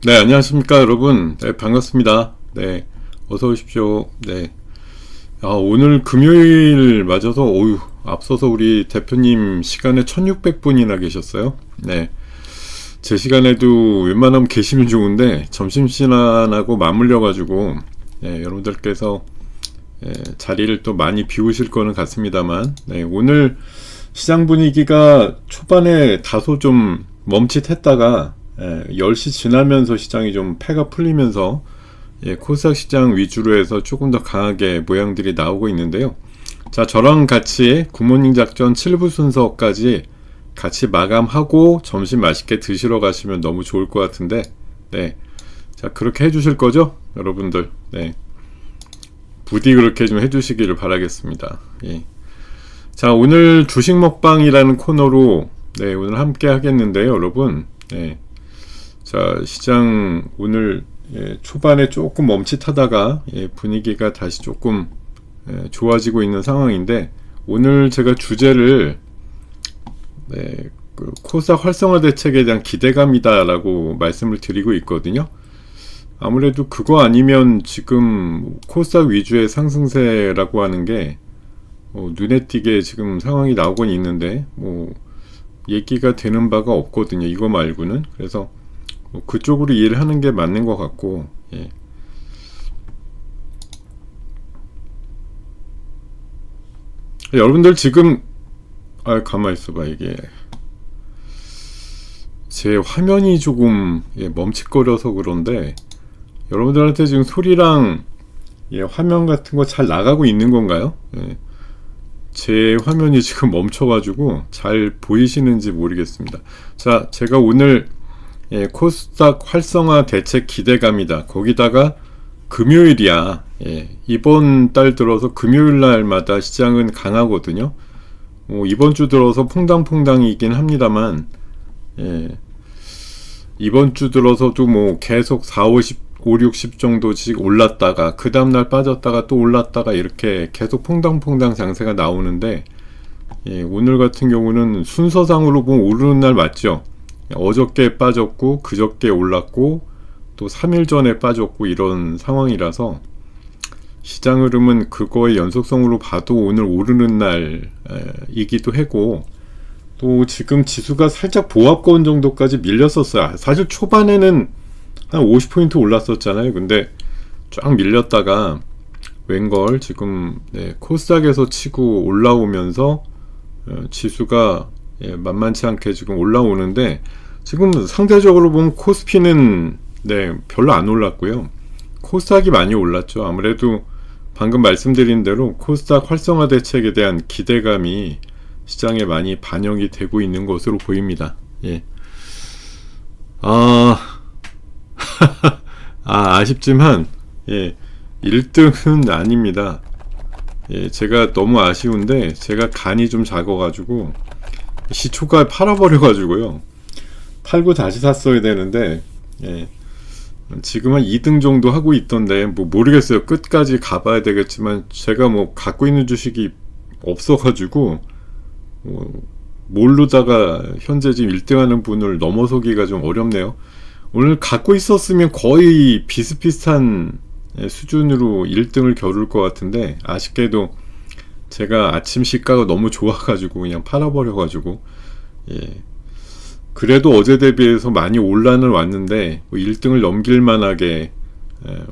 네, 안녕하십니까, 여러분. 네, 반갑습니다. 네, 어서 오십시오. 네. 오늘 금요일 맞아서, 앞서서 우리 대표님 시간에 1600분이나 계셨어요. 네. 제 시간에도 웬만하면 계시면 좋은데, 점심시간하고 맞물려가지고, 네, 여러분들께서 자리를 또 많이 비우실 거는 같습니다만, 네, 오늘 시장 분위기가 초반에 다소 좀 멈칫했다가 10시 지나면서 시장이 좀 패가 풀리면서 코스닥 시장 위주로 해서 조금 더 강하게 모양들이 나오고 있는데요. 자, 저랑 같이 굿모닝 작전 7부 순서까지 같이 마감하고 점심 맛있게 드시러 가시면 너무 좋을 것 같은데, 네. 자, 그렇게 해주실 거죠? 여러분들. 네. 부디 그렇게 좀 해주시기를 바라겠습니다. 예. 자, 오늘 주식 먹방이라는 코너로, 네, 오늘 함께 하겠는데요, 여러분. 네. 자, 시장 오늘 초반에 조금 멈칫하다가 분위기가 다시 조금 좋아지고 있는 상황인데, 오늘 제가 주제를 그 코스닥 활성화 대책에 대한 기대감이다 라고 말씀을 드리고 있거든요. 아무래도 그거 아니면 지금 코스닥 위주의 상승세라고 하는 게 눈에 띄게 지금 상황이 나오곤 있는데 얘기가 되는 바가 없거든요, 이거 말고는. 그래서 그쪽으로 이해를 하는 게 맞는 것 같고, 예. 여러분들 지금 가만히 있어봐. 이게 제 화면이 조금 멈칫거려서 그런데 여러분들한테 지금 소리랑 화면 같은 거 잘 나가고 있는 건가요? 예. 제 화면이 지금 멈춰가지고 잘 보이시는지 모르겠습니다. 자, 제가 오늘 코스닥 활성화 대책 기대감이다. 거기다가 금요일이야. 이번 달 들어서 금요일 날마다 시장은 강하거든요. 이번 주 들어서 퐁당퐁당이긴 합니다만, 이번 주 들어서도 계속 4, 5, 60 정도씩 올랐다가 그 다음날 빠졌다가 또 올랐다가 이렇게 계속 퐁당퐁당 장세가 나오는데, 오늘 같은 경우는 순서상으로 보면 오르는 날 맞죠? 어저께 빠졌고 그저께 올랐고 또 3일 전에 빠졌고 이런 상황이라서 시장 흐름은 그거의 연속성으로 봐도 오늘 오르는 날이기도 하고, 또 지금 지수가 살짝 보합권 정도까지 밀렸었어요. 사실 초반에는 한 50포인트 올랐었잖아요. 근데 쫙 밀렸다가 웬걸 지금 코스닥에서 치고 올라오면서 지수가 만만치 않게 지금 올라오는데, 지금 상대적으로 보면 코스피는 별로 안 올랐고요. 코스닥이 많이 올랐죠. 아무래도 방금 말씀드린 대로 코스닥 활성화 대책에 대한 기대감이 시장에 많이 반영이 되고 있는 것으로 보입니다. 예. 아쉽지만 1등은 아닙니다. 제가 너무 아쉬운데 제가 간이 좀 작아가지고 시초가 팔아버려가지고요. 팔고 다시 샀어야 되는데 지금 한 2등 정도 하고 있던데 모르겠어요. 끝까지 가봐야 되겠지만 제가 갖고 있는 주식이 없어가지고 모르다가 현재 지금 1등 하는 분을 넘어서기가 좀 어렵네요. 오늘 갖고 있었으면 거의 비슷비슷한 수준으로 1등을 겨룰 것 같은데, 아쉽게도 제가 아침 시가가 너무 좋아가지고 그냥 팔아버려가지고 그래도 어제 대비해서 많이 올라는 왔는데 1등을 넘길 만하게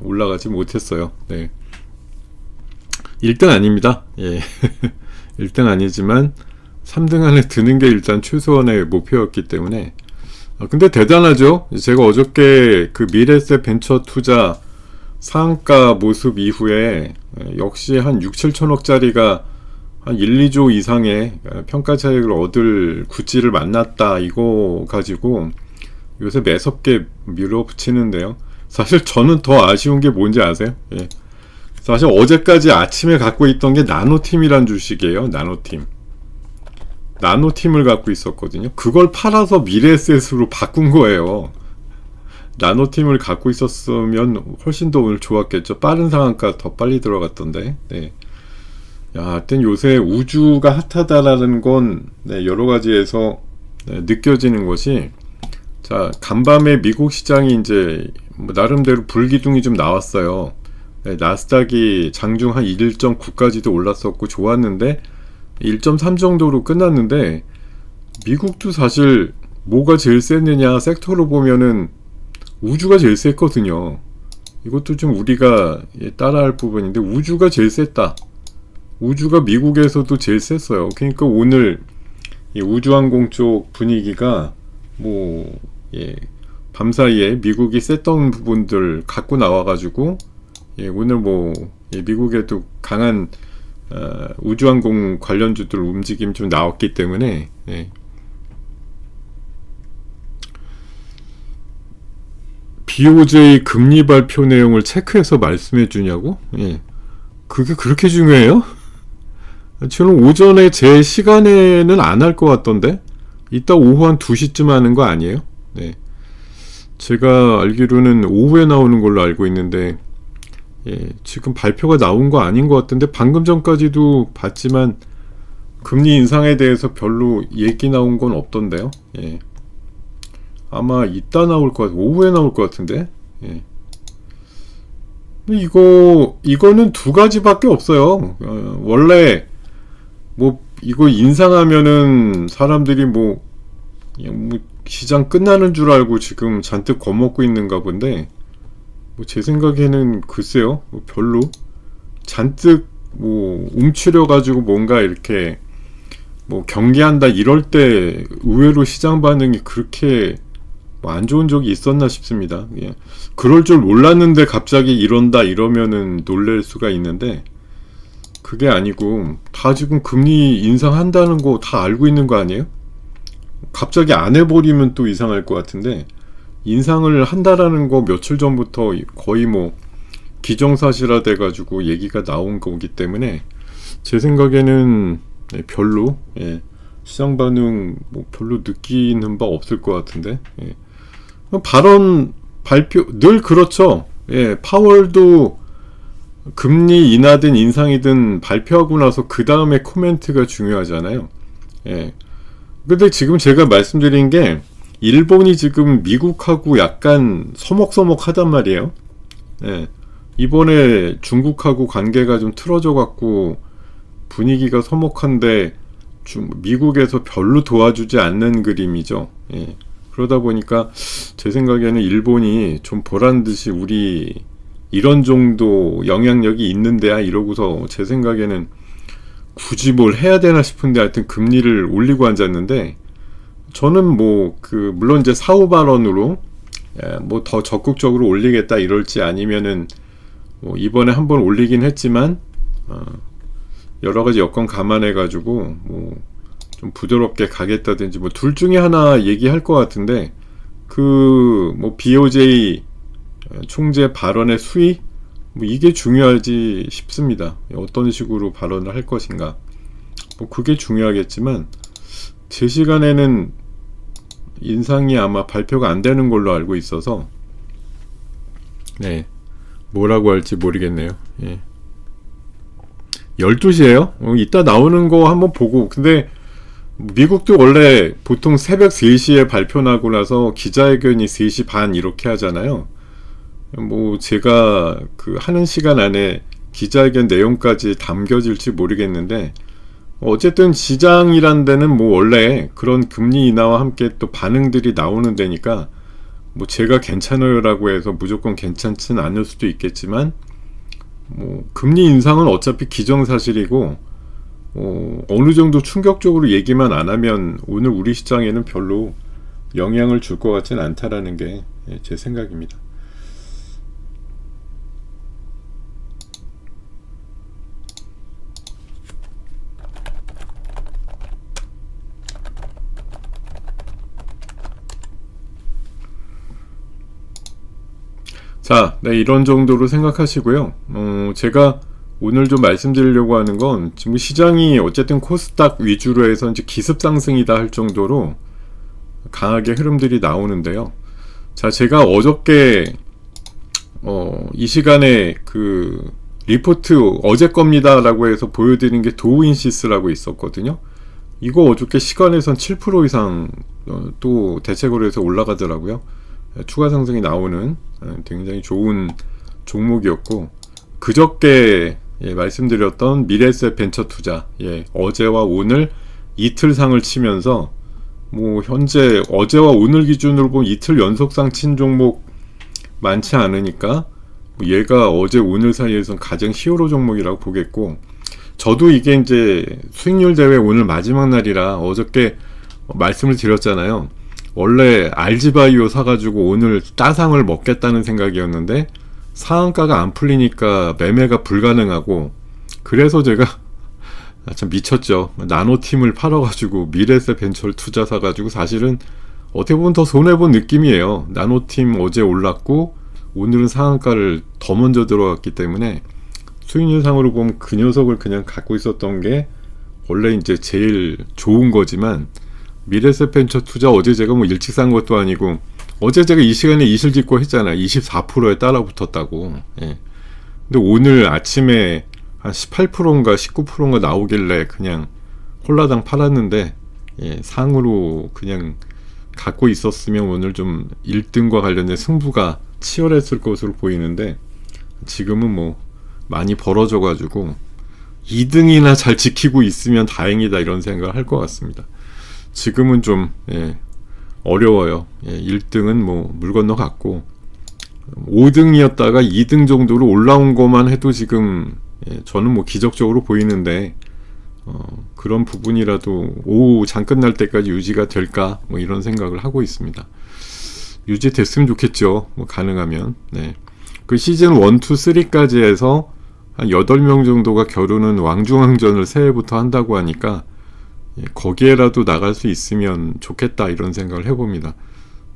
올라가지 못했어요. 1등 아닙니다. 1등 아니지만 3등 안에 드는 게 일단 최소한의 목표였기 때문에. 근데 대단하죠. 제가 어저께 그 미래세 벤처 투자 상한가 모습 이후에 역시 한 6, 7천억짜리가 한 1, 2조 이상의 평가 차익을 얻을 구찌를 만났다, 이거 가지고 요새 매섭게 밀어붙이는데요. 사실 저는 더 아쉬운 게 뭔지 아세요? 사실 어제까지 아침에 갖고 있던 게 나노팀이란 주식이에요. 나노팀을 갖고 있었거든요. 그걸 팔아서 미래에셋으로 바꾼 거예요. 나노팀을 갖고 있었으면 훨씬 더 오늘 좋았겠죠. 빠른 상한가 더 빨리 들어갔던데. 하여튼 요새 우주가 핫하다라는 건 여러 가지에서 느껴지는 것이, 자, 간밤에 미국 시장이 이제 뭐 나름대로 불기둥이 좀 나왔어요. 네, 나스닥이 장중 한 1.9까지도 올랐었고 좋았는데 1.3 정도로 끝났는데, 미국도 사실 뭐가 제일 셌느냐 섹터로 보면은 우주가 제일 셌거든요. 이것도 좀 우리가 따라할 부분인데, 우주가 제일 셌다. 우주가 미국에서도 제일 셌어요. 그러니까 오늘 이 우주항공 쪽 분위기가 뭐 밤사이에 미국이 셌던 부분들 갖고 나와가지고 오늘 뭐 미국에도 강한 우주항공 관련주들 움직임 좀 나왔기 때문에 BOJ 금리 발표 내용을 체크해서 말씀해 주냐고? 그게 그렇게 중요해요? 저는 오전에 제 시간에는 안 할 것 같던데? 이따 오후 한 2시쯤 하는 거 아니에요? 네. 제가 알기로는 오후에 나오는 걸로 알고 있는데, 지금 발표가 나온 거 아닌 것 같은데, 방금 전까지도 봤지만, 금리 인상에 대해서 별로 얘기 나온 건 없던데요? 아마 이따 나올 것 같아요. 오후에 나올 것 같은데? 이거는 두 가지밖에 없어요. 원래, 뭐, 이거 인상하면은 사람들이 그냥 시장 끝나는 줄 알고 지금 잔뜩 겁먹고 있는가 본데, 제 생각에는 글쎄요, 별로. 잔뜩 움츠려가지고 뭔가 이렇게 경계한다 이럴 때 의외로 시장 반응이 그렇게 안 좋은 적이 있었나 싶습니다. 그럴 줄 몰랐는데 갑자기 이런다 이러면은 놀랄 수가 있는데, 그게 아니고 다 지금 금리 인상한다는 거 다 알고 있는 거 아니에요? 갑자기 안 해버리면 또 이상할 것 같은데, 인상을 한다라는 거 며칠 전부터 거의 기정사실화 돼가지고 얘기가 나온 거기 때문에 제 생각에는 별로 시장 반응 별로 느끼는 바 없을 것 같은데, 발언 발표 늘 그렇죠. 파월도 금리 인하든 인상이든 발표하고 나서 그 다음에 코멘트가 중요하잖아요. 근데 지금 제가 말씀드린 게 일본이 지금 미국하고 약간 서먹서먹하단 말이에요. 이번에 중국하고 관계가 좀 틀어져 갖고 분위기가 서먹한데 미국에서 별로 도와주지 않는 그림이죠. 그러다 보니까 제 생각에는 일본이 좀 보란듯이 우리 이런 정도 영향력이 있는데야 이러고서 제 생각에는 굳이 뭘 해야 되나 싶은데 하여튼 금리를 올리고 앉았는데, 저는 물론 이제 사후 발언으로 더 적극적으로 올리겠다 이럴지, 아니면은 이번에 한번 올리긴 했지만 여러 가지 여건 감안해 가지고 좀 부드럽게 가겠다든지 둘 중에 하나 얘기할 것 같은데, BOJ 총재 발언의 수위 이게 중요하지 싶습니다. 어떤 식으로 발언을 할 것인가, 그게 중요하겠지만 제 시간에는 인상이 아마 발표가 안 되는 걸로 알고 있어서 뭐라고 할지 모르겠네요. 12시에요? 이따 나오는 거 한번 보고. 근데 미국도 원래 보통 새벽 3시에 발표 나고 나서 기자회견이 3시 반 이렇게 하잖아요. 제가 하는 시간 안에 기자회견 내용까지 담겨질지 모르겠는데, 어쨌든 시장이란 데는 원래 그런 금리 인하와 함께 또 반응들이 나오는 데니까 제가 괜찮아요 라고 해서 무조건 괜찮진 않을 수도 있겠지만, 금리 인상은 어차피 기정사실이고 어느 정도 충격적으로 얘기만 안 하면 오늘 우리 시장에는 별로 영향을 줄 것 같진 않다라는 게 제 생각입니다. 자, 이런 정도로 생각하시고요. 제가 오늘 좀 말씀드리려고 하는 건, 지금 시장이 어쨌든 코스닥 위주로 해서 이제 기습 상승이다 할 정도로 강하게 흐름들이 나오는데요. 자, 제가 어저께 이 시간에 리포트 어제 겁니다 라고 해서 보여드린 게 도우인시스라고 있었거든요. 이거 어저께 시간에선 7% 이상 또 대체거래에서 올라가더라고요. 추가 상승이 나오는 굉장히 좋은 종목이었고, 그저께 말씀드렸던 미래에셋 벤처 투자, 어제와 오늘 이틀상을 치면서 뭐 현재 어제와 오늘 기준으로 보면 이틀 연속상 친 종목 많지 않으니까 얘가 어제 오늘 사이에선 가장 히어로 종목이라고 보겠고, 저도 이게 이제 수익률 대회 오늘 마지막 날이라 어저께 말씀을 드렸잖아요. 원래 알지바이오 사가지고 오늘 따상을 먹겠다는 생각이었는데 상한가가 안 풀리니까 매매가 불가능하고, 그래서 제가 참 미쳤죠. 나노팀을 팔아가지고 미래에셋 벤처를 투자 사가지고 사실은 어떻게 보면 더 손해본 느낌이에요. 나노팀 어제 올랐고 오늘은 상한가를 더 먼저 들어갔기 때문에 수익률상으로 보면 그 녀석을 그냥 갖고 있었던 게 원래 이제 제일 좋은 거지만, 미래에셋 벤처 투자 어제 제가 뭐 일찍 산 것도 아니고 어제 제가 이 시간에 이실 짓고 했잖아요. 24%에 따라 붙었다고. 근데 오늘 아침에 한 18%인가 19%인가 나오길래 그냥 홀라당 팔았는데, 상으로 그냥 갖고 있었으면 오늘 좀 1등과 관련된 승부가 치열했을 것으로 보이는데, 지금은 뭐 많이 벌어져 가지고 2등이나 잘 지키고 있으면 다행이다 이런 생각을 할 것 같습니다. 지금은 좀 어려워요. 1등은 뭐 물 건너갔고 5등이었다가 2등 정도로 올라온 것만 해도 지금 저는 뭐 기적적으로 보이는데, 그런 부분이라도 오후 장 끝날 때까지 유지가 될까 뭐 이런 생각을 하고 있습니다. 유지됐으면 좋겠죠. 뭐 가능하면. 그 시즌 1, 2, 3까지 해서 한 8명 정도가 겨루는 왕중왕전을 새해부터 한다고 하니까 거기에라도 나갈 수 있으면 좋겠다 이런 생각을 해봅니다.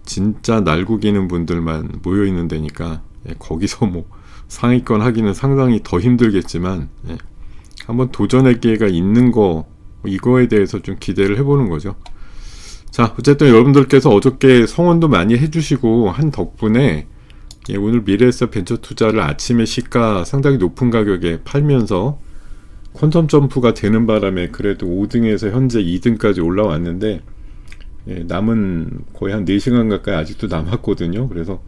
진짜 날구기는 분들만 모여있는 데니까 거기서 뭐 상위권 하기는 상당히 더 힘들겠지만, 한번 도전의 기회가 있는 거, 이거에 대해서 좀 기대를 해보는 거죠. 자, 어쨌든 여러분들께서 어저께 성원도 많이 해주시고 한 덕분에 오늘 미래에셋 벤처 투자를 아침에 시가 상당히 높은 가격에 팔면서 퀀텀 점프가 되는 바람에 그래도 5등에서 현재 2등까지 올라왔는데, 남은 거의 한 4시간 가까이 아직도 남았거든요. 그래서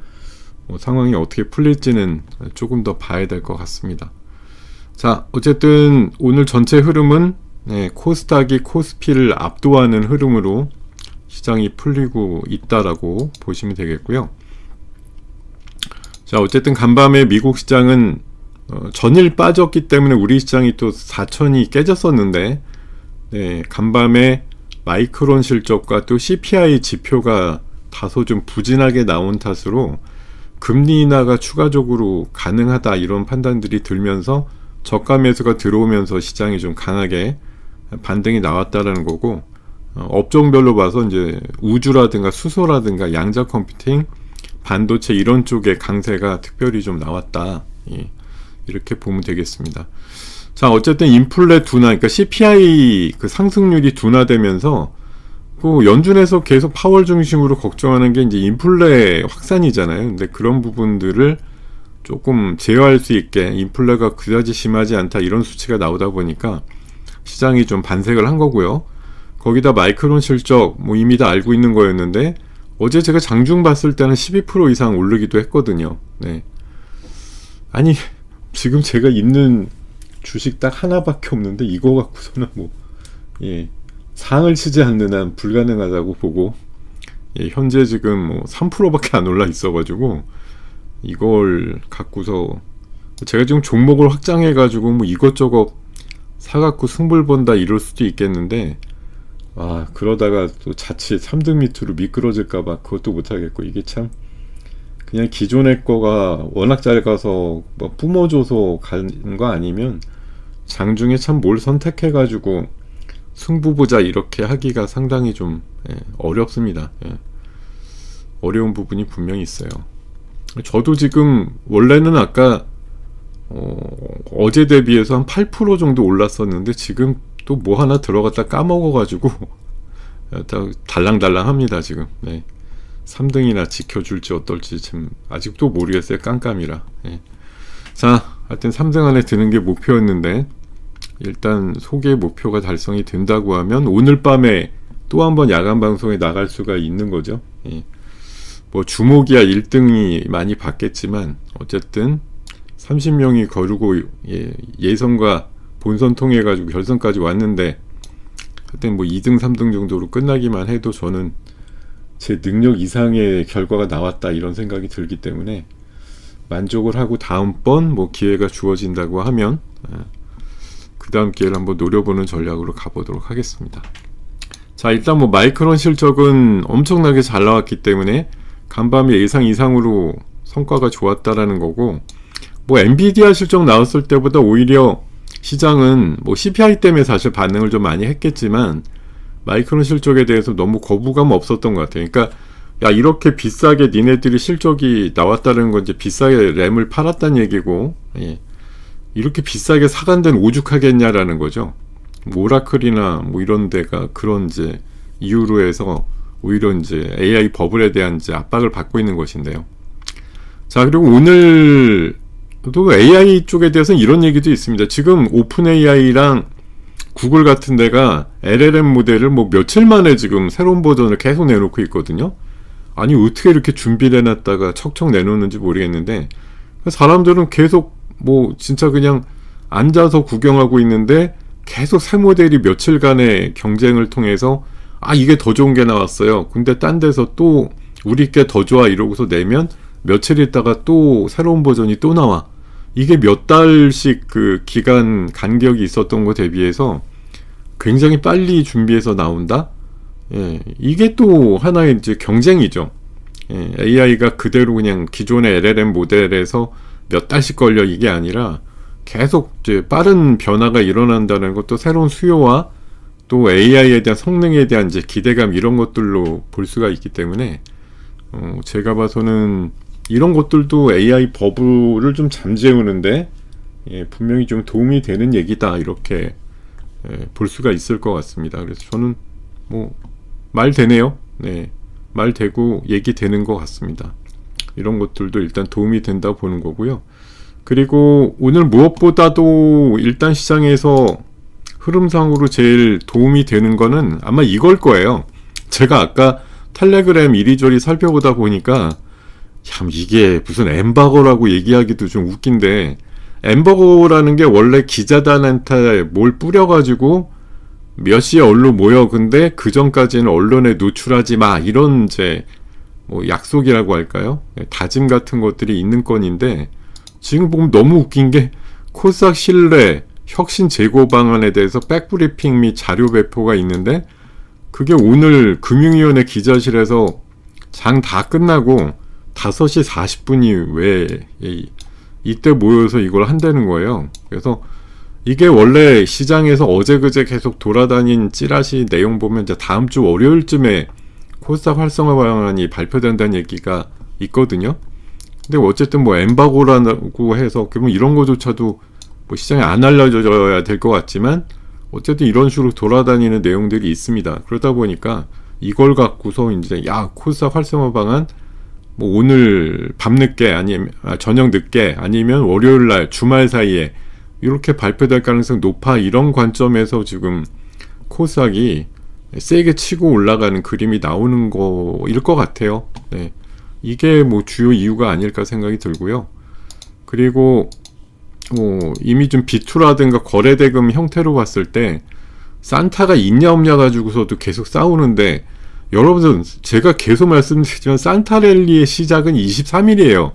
뭐 상황이 어떻게 풀릴지는 조금 더 봐야 될 것 같습니다. 자, 어쨌든 오늘 전체 흐름은 코스닥이 코스피를 압도하는 흐름으로 시장이 풀리고 있다라고 보시면 되겠고요. 자, 어쨌든 간밤에 미국 시장은 전일 빠졌기 때문에 우리 시장이 또 4천이 깨졌었는데, 간밤에 마이크론 실적과 또 CPI 지표가 다소 좀 부진하게 나온 탓으로 금리 인하가 추가적으로 가능하다 이런 판단들이 들면서 저가 매수가 들어오면서 시장이 좀 강하게 반등이 나왔다라는 거고, 업종별로 봐서 이제 우주라든가 수소라든가 양자 컴퓨팅, 반도체 이런 쪽의 강세가 특별히 좀 나왔다. 이렇게 보면 되겠습니다. 자, 어쨌든 인플레 둔화, 그러니까 CPI 그 상승률이 둔화되면서 그 연준에서 계속 파월 중심으로 걱정하는 게 이제 인플레 확산이잖아요. 근데 그런 부분들을 조금 제어할 수 있게, 인플레가 그다지 심하지 않다 이런 수치가 나오다 보니까 시장이 좀 반색을 한 거고요. 거기다 마이크론 실적 뭐 이미 다 알고 있는 거였는데 어제 제가 장중 봤을 때는 12% 이상 오르기도 했거든요. 아니 지금 제가 있는 주식 딱 하나밖에 없는데 이거 갖고서는 뭐 상을 치지 않는 한 불가능하다고 보고, 현재 지금 뭐 3%밖에 안 올라 있어가지고 이걸 갖고서 제가 지금 종목을 확장해가지고 뭐 이것저것 사갖고 승부를 본다 이럴 수도 있겠는데, 그러다가 또 자칫 3등 밑으로 미끄러질까봐 그것도 못하겠고, 이게 참 그냥 기존의 거가 워낙 잘 가서 뭐 뿜어줘서 가는 거 아니면 장중에 참 뭘 선택해가지고 승부 보자 이렇게 하기가 상당히 좀 어렵습니다. 어려운 부분이 분명히 있어요. 저도 지금 원래는 아까 어제 대비해서 한 8% 정도 올랐었는데 지금 또 뭐 하나 들어갔다 까먹어가지고 달랑달랑 합니다 지금. 3등이나 지켜줄지 어떨지 지금 아직도 모르겠어요. 깜깜이라. 자, 하여튼 3등 안에 드는 게 목표였는데 일단 소개 목표가 달성이 된다고 하면 오늘 밤에 또 한 번 야간 방송에 나갈 수가 있는 거죠. 예. 뭐 주목이야 1등이 많이 받겠지만 어쨌든 30명이 거르고 예선과 본선 통해 가지고 결선까지 왔는데 하여튼 뭐 2등 3등 정도로 끝나기만 해도 저는 제 능력 이상의 결과가 나왔다 이런 생각이 들기 때문에 만족을 하고 다음번 뭐 기회가 주어진다고 하면 그 다음 기회를 한번 노려보는 전략으로 가보도록 하겠습니다. 자, 일단 뭐 마이크론 실적은 엄청나게 잘 나왔기 때문에 간밤에 예상 이상으로 성과가 좋았다라는 거고, 뭐 엔비디아 실적 나왔을 때보다 오히려 시장은 뭐 CPI 때문에 사실 반응을 좀 많이 했겠지만 마이크론 실적에 대해서 너무 거부감 없었던 것 같아요. 그러니까 야, 이렇게 비싸게 니네들이 실적이 나왔다는 건 이제 비싸게 램을 팔았다는 얘기고, 예. 이렇게 비싸게 사간된 오죽하겠냐라는 거죠. 오라클이나 뭐 이런 데가 그런 이제 이유로 해서 오히려 이제 AI 버블에 대한 이제 압박을 받고 있는 것인데요. 자, 그리고 오늘 또 AI 쪽에 대해서는 이런 얘기도 있습니다. 지금 오픈 AI랑 구글 같은 데가 LLM 모델을 뭐 며칠 만에 지금 새로운 버전을 계속 내놓고 있거든요. 아니 어떻게 이렇게 준비를 해놨다가 척척 내놓는지 모르겠는데 사람들은 계속 뭐 진짜 그냥 앉아서 구경하고 있는데 계속 새 모델이 며칠간의 경쟁을 통해서 아 이게 더 좋은 게 나왔어요. 근데 딴 데서 또 우리 게 더 좋아 이러고서 내면 며칠 있다가 또 새로운 버전이 또 나와. 이게 몇 달씩 그 기간 간격이 있었던 거 대비해서 굉장히 빨리 준비해서 나온다? 예, 이게 또 하나의 이제 경쟁이죠. 예, AI가 그대로 그냥 기존의 LLM 모델에서 몇 달씩 걸려 이게 아니라 계속 이제 빠른 변화가 일어난다는 것도 새로운 수요와 또 AI에 대한 성능에 대한 이제 기대감 이런 것들로 볼 수가 있기 때문에 제가 봐서는 이런 것들도 AI 버블을 좀 잠재우는데 예, 분명히 좀 도움이 되는 얘기다 이렇게 볼 수가 있을 것 같습니다. 그래서 저는 뭐 말 되네요. 네, 말 되고 얘기 되는 것 같습니다. 이런 것들도 일단 도움이 된다고 보는 거고요. 그리고 오늘 무엇보다도 일단 시장에서 흐름상으로 제일 도움이 되는 거는 아마 이걸 거예요. 제가 아까 텔레그램 이리저리 살펴보다 보니까 참 이게 무슨 엠바고라고 얘기하기도 좀 웃긴데 엠바고라는 게 원래 기자단한테 뭘 뿌려가지고 몇 시에 언론 모여 근데 그 전까지는 언론에 노출하지 마 이런 이제 뭐 약속이라고 할까요? 다짐 같은 것들이 있는 건인데 지금 보면 너무 웃긴 게 코스닥 신뢰 혁신 재고 방안에 대해서 백브리핑 및 자료 배포가 있는데 그게 오늘 금융위원회 기자실에서 장 다 끝나고 5시 40분이 왜 이때 모여서 이걸 한다는 거예요. 그래서 이게 원래 시장에서 어제 그제 계속 돌아다닌 찌라시 내용 보면 이제 다음 주 월요일쯤에 코스닥 활성화 방안이 발표된다는 얘기가 있거든요. 근데 어쨌든 뭐 엠바고라고 해서 그러면 이런 거조차도 뭐 시장에 안 알려져야 될 것 같지만 어쨌든 이런 식으로 돌아다니는 내용들이 있습니다. 그러다 보니까 이걸 갖고서 이제 야 코스닥 활성화 방안 뭐 오늘 밤늦게 아니면 저녁 늦게 아니면 월요일날 주말 사이에 이렇게 발표될 가능성이 높아 이런 관점에서 지금 코스닥이 세게 치고 올라가는 그림이 나오는 거일 것 같아요. 네. 이게 뭐 주요 이유가 아닐까 생각이 들고요. 그리고 이미 좀 비투라든가 거래대금 형태로 봤을 때 산타가 있냐 없냐 가지고서도 계속 싸우는데 여러분들 제가 계속 말씀드리지만 산타랠리의 시작은 23일이에요.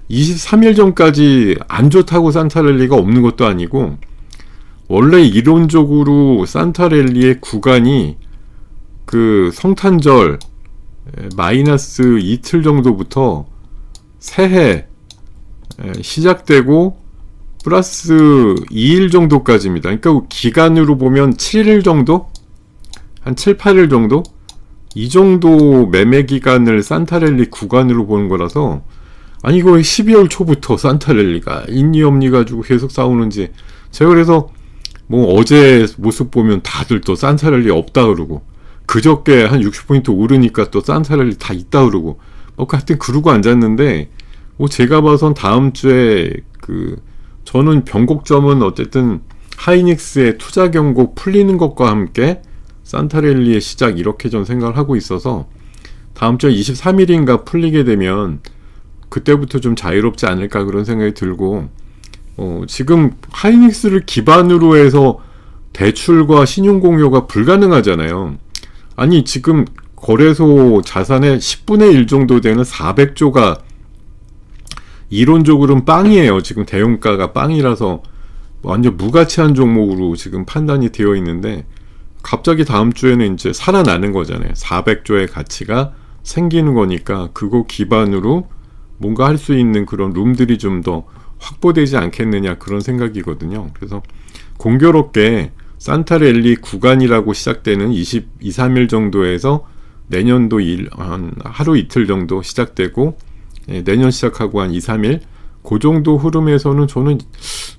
23일 전까지 안 좋다고 산타랠리가 없는 것도 아니고 원래 이론적으로 산타랠리의 구간이 그 성탄절 마이너스 이틀 정도부터 새해 시작되고 플러스 2일 정도까지입니다. 그러니까 기간으로 보면 7일 정도? 한 7, 8일 정도? 이 정도 매매 기간을 산타랠리 구간으로 보는 거라서 아니 이거 왜 12월 초부터 산타랠리가 있니 없니 가지고 계속 싸우는지 제가 그래서 뭐 어제 모습 보면 다들 또 산타랠리 없다 그러고 그저께 한 60포인트 오르니까 또 산타랠리 다 있다 그러고 하여튼 그러고 앉았는데 제가 봐선 다음 주에 저는 변곡점은 어쨌든 하이닉스의 투자 경고 풀리는 것과 함께 산타랠리의 시작, 이렇게 전 생각을 하고 있어서 다음 주 23일인가 풀리게 되면 그때부터 좀 자유롭지 않을까 그런 생각이 들고, 지금 하이닉스를 기반으로 해서 대출과 신용공여가 불가능하잖아요. 아니 지금 거래소 자산의 10분의 1 정도 되는 400조가 이론적으로는 빵이에요. 지금 대용가가 빵이라서 완전 무가치한 종목으로 지금 판단이 되어 있는데, 갑자기 다음 주에는 이제 살아나는 거잖아요. 400조의 가치가 생기는 거니까 그거 기반으로 뭔가 할 수 있는 그런 룸들이 좀 더 확보되지 않겠느냐, 그런 생각이거든요. 그래서 공교롭게 산타랠리 구간이라고 시작되는 22, 3일 정도에서 내년도 한 하루 이틀 정도 시작되고, 내년 시작하고 한 2, 3일 그 정도 흐름에서는 저는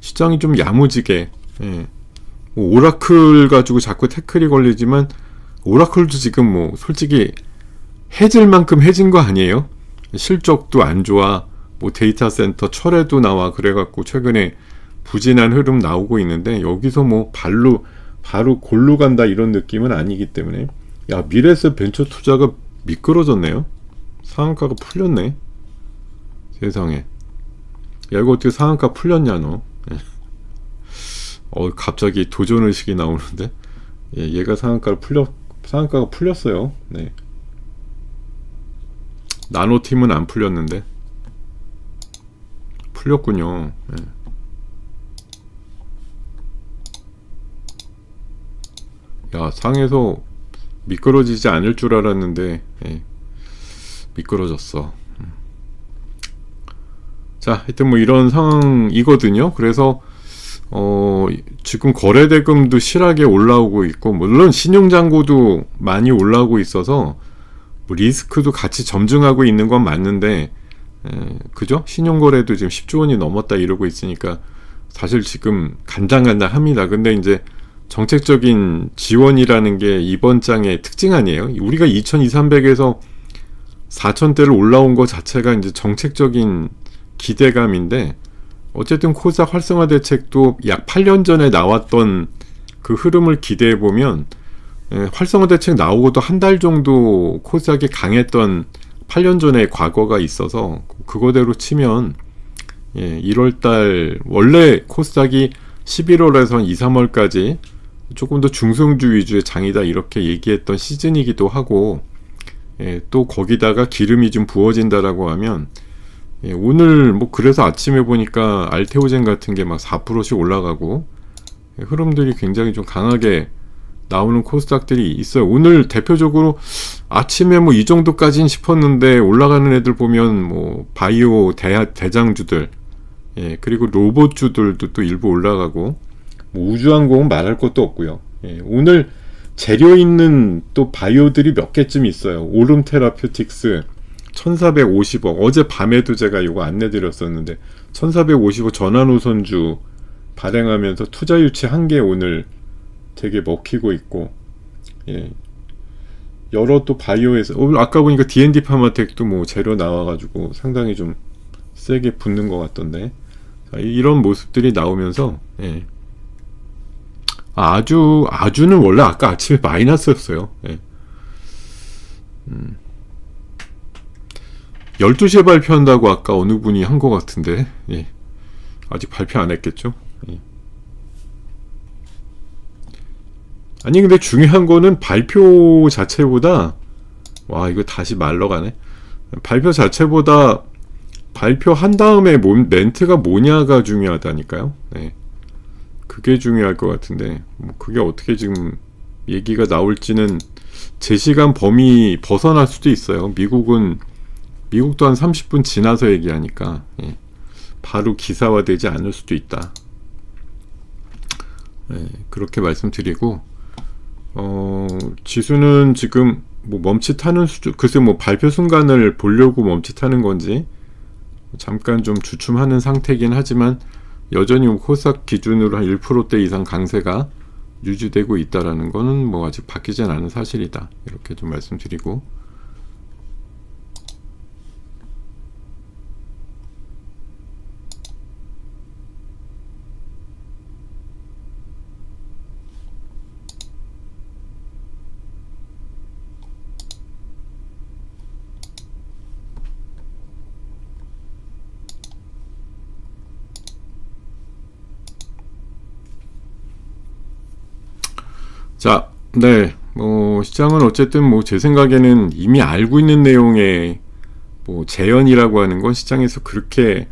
시장이 좀 야무지게, 뭐 오라클 가지고 자꾸 태클이 걸리지만 오라클도 지금 뭐 솔직히 해질 만큼 해진 거 아니에요? 실적도 안 좋아, 뭐 데이터 센터 철회도 나와, 그래갖고 최근에 부진한 흐름 나오고 있는데, 여기서 뭐 바로 골로 간다 이런 느낌은 아니기 때문에, 야, 미래에셋 벤처 투자가 미끄러졌네요. 상한가가 풀렸네. 세상에. 야, 이거 어떻게 상한가 풀렸냐 너. 갑자기 도전의식이 나오는데, 얘가 상한가가 풀렸어요. 네. 나노팀은 안 풀렸는데 풀렸군요. 네. 야, 상에서 미끄러지지 않을 줄 알았는데, 미끄러졌어. 자, 하여튼 뭐 이런 상황이거든요. 그래서 지금 거래대금도 실하게 올라오고 있고, 물론 신용잔고도 많이 올라오고 있어서 뭐 리스크도 같이 점증하고 있는 건 맞는데, 그죠? 신용거래도 지금 10조 원이 넘었다 이러고 있으니까 사실 지금 간당간당합니다. 근데 이제 정책적인 지원이라는 게 이번 장의 특징 아니에요? 우리가 2200에서 4000대를 올라온 것 자체가 이제 정책적인 기대감인데, 어쨌든 코스닥 활성화 대책도 약 8년 전에 나왔던 그 흐름을 기대해 보면, 활성화 대책 나오고도 한 달 정도 코스닥이 강했던 8년 전의 과거가 있어서, 그거대로 치면 1월달 원래 코스닥이 11월에서 2, 3월까지 조금 더 중성주 위주의 장이다 이렇게 얘기했던 시즌이기도 하고, 또 거기다가 기름이 좀 부어진다라고 하면, 오늘 뭐 그래서 아침에 보니까 알테오젠 같은 게 막 4%씩 올라가고, 흐름들이 굉장히 좀 강하게 나오는 코스닥들이 있어요. 오늘 대표적으로 아침에 뭐 이 정도까지는 싶었는데 올라가는 애들 보면 뭐 바이오 대장주들, 그리고 로봇주들도 또 일부 올라가고, 뭐 우주항공은 말할 것도 없고요. 오늘 재료 있는 또 바이오들이 몇 개쯤 있어요. 오름 테라퓨틱스 1450억, 어제 밤에도 제가 이거 안내드렸었는데 1450억 전환우선주 발행하면서 투자 유치 한 개 오늘 되게 먹히고 있고, 여러 또 바이오에서 아까 보니까 D&D 파마텍도 뭐 재료 나와가지고 상당히 좀 세게 붙는 것 같던데, 자, 이런 모습들이 나오면서, 아주는 원래 아까 아침에 마이너스였어요. 12시에 발표한다고 아까 어느 분이 한 것 같은데, 아직 발표 안 했겠죠? 아니 근데 중요한 거는 발표 자체보다, 와 이거 다시 말러 가네. 발표 자체보다 발표한 다음에 멘트가 뭐냐가 중요하다니까요. 그게 중요할 것 같은데, 뭐 그게 어떻게 지금 얘기가 나올지는 제 시간 범위 벗어날 수도 있어요. 미국도 한 30분 지나서 얘기하니까, 바로 기사화되지 않을 수도 있다. 그렇게 말씀드리고, 지수는 지금 뭐 멈칫하는 수준, 글쎄 뭐 발표 순간을 보려고 멈칫하는 건지 잠깐 좀 주춤하는 상태이긴 하지만, 여전히 코스닥 기준으로 한 1%대 이상 강세가 유지되고 있다라는 거는 뭐 아직 바뀌진 않은 사실이다, 이렇게 좀 말씀드리고, 자, 네, 시장은 어쨌든 제 생각에는 이미 알고 있는 내용의 재현이라고 하는 건 시장에서 그렇게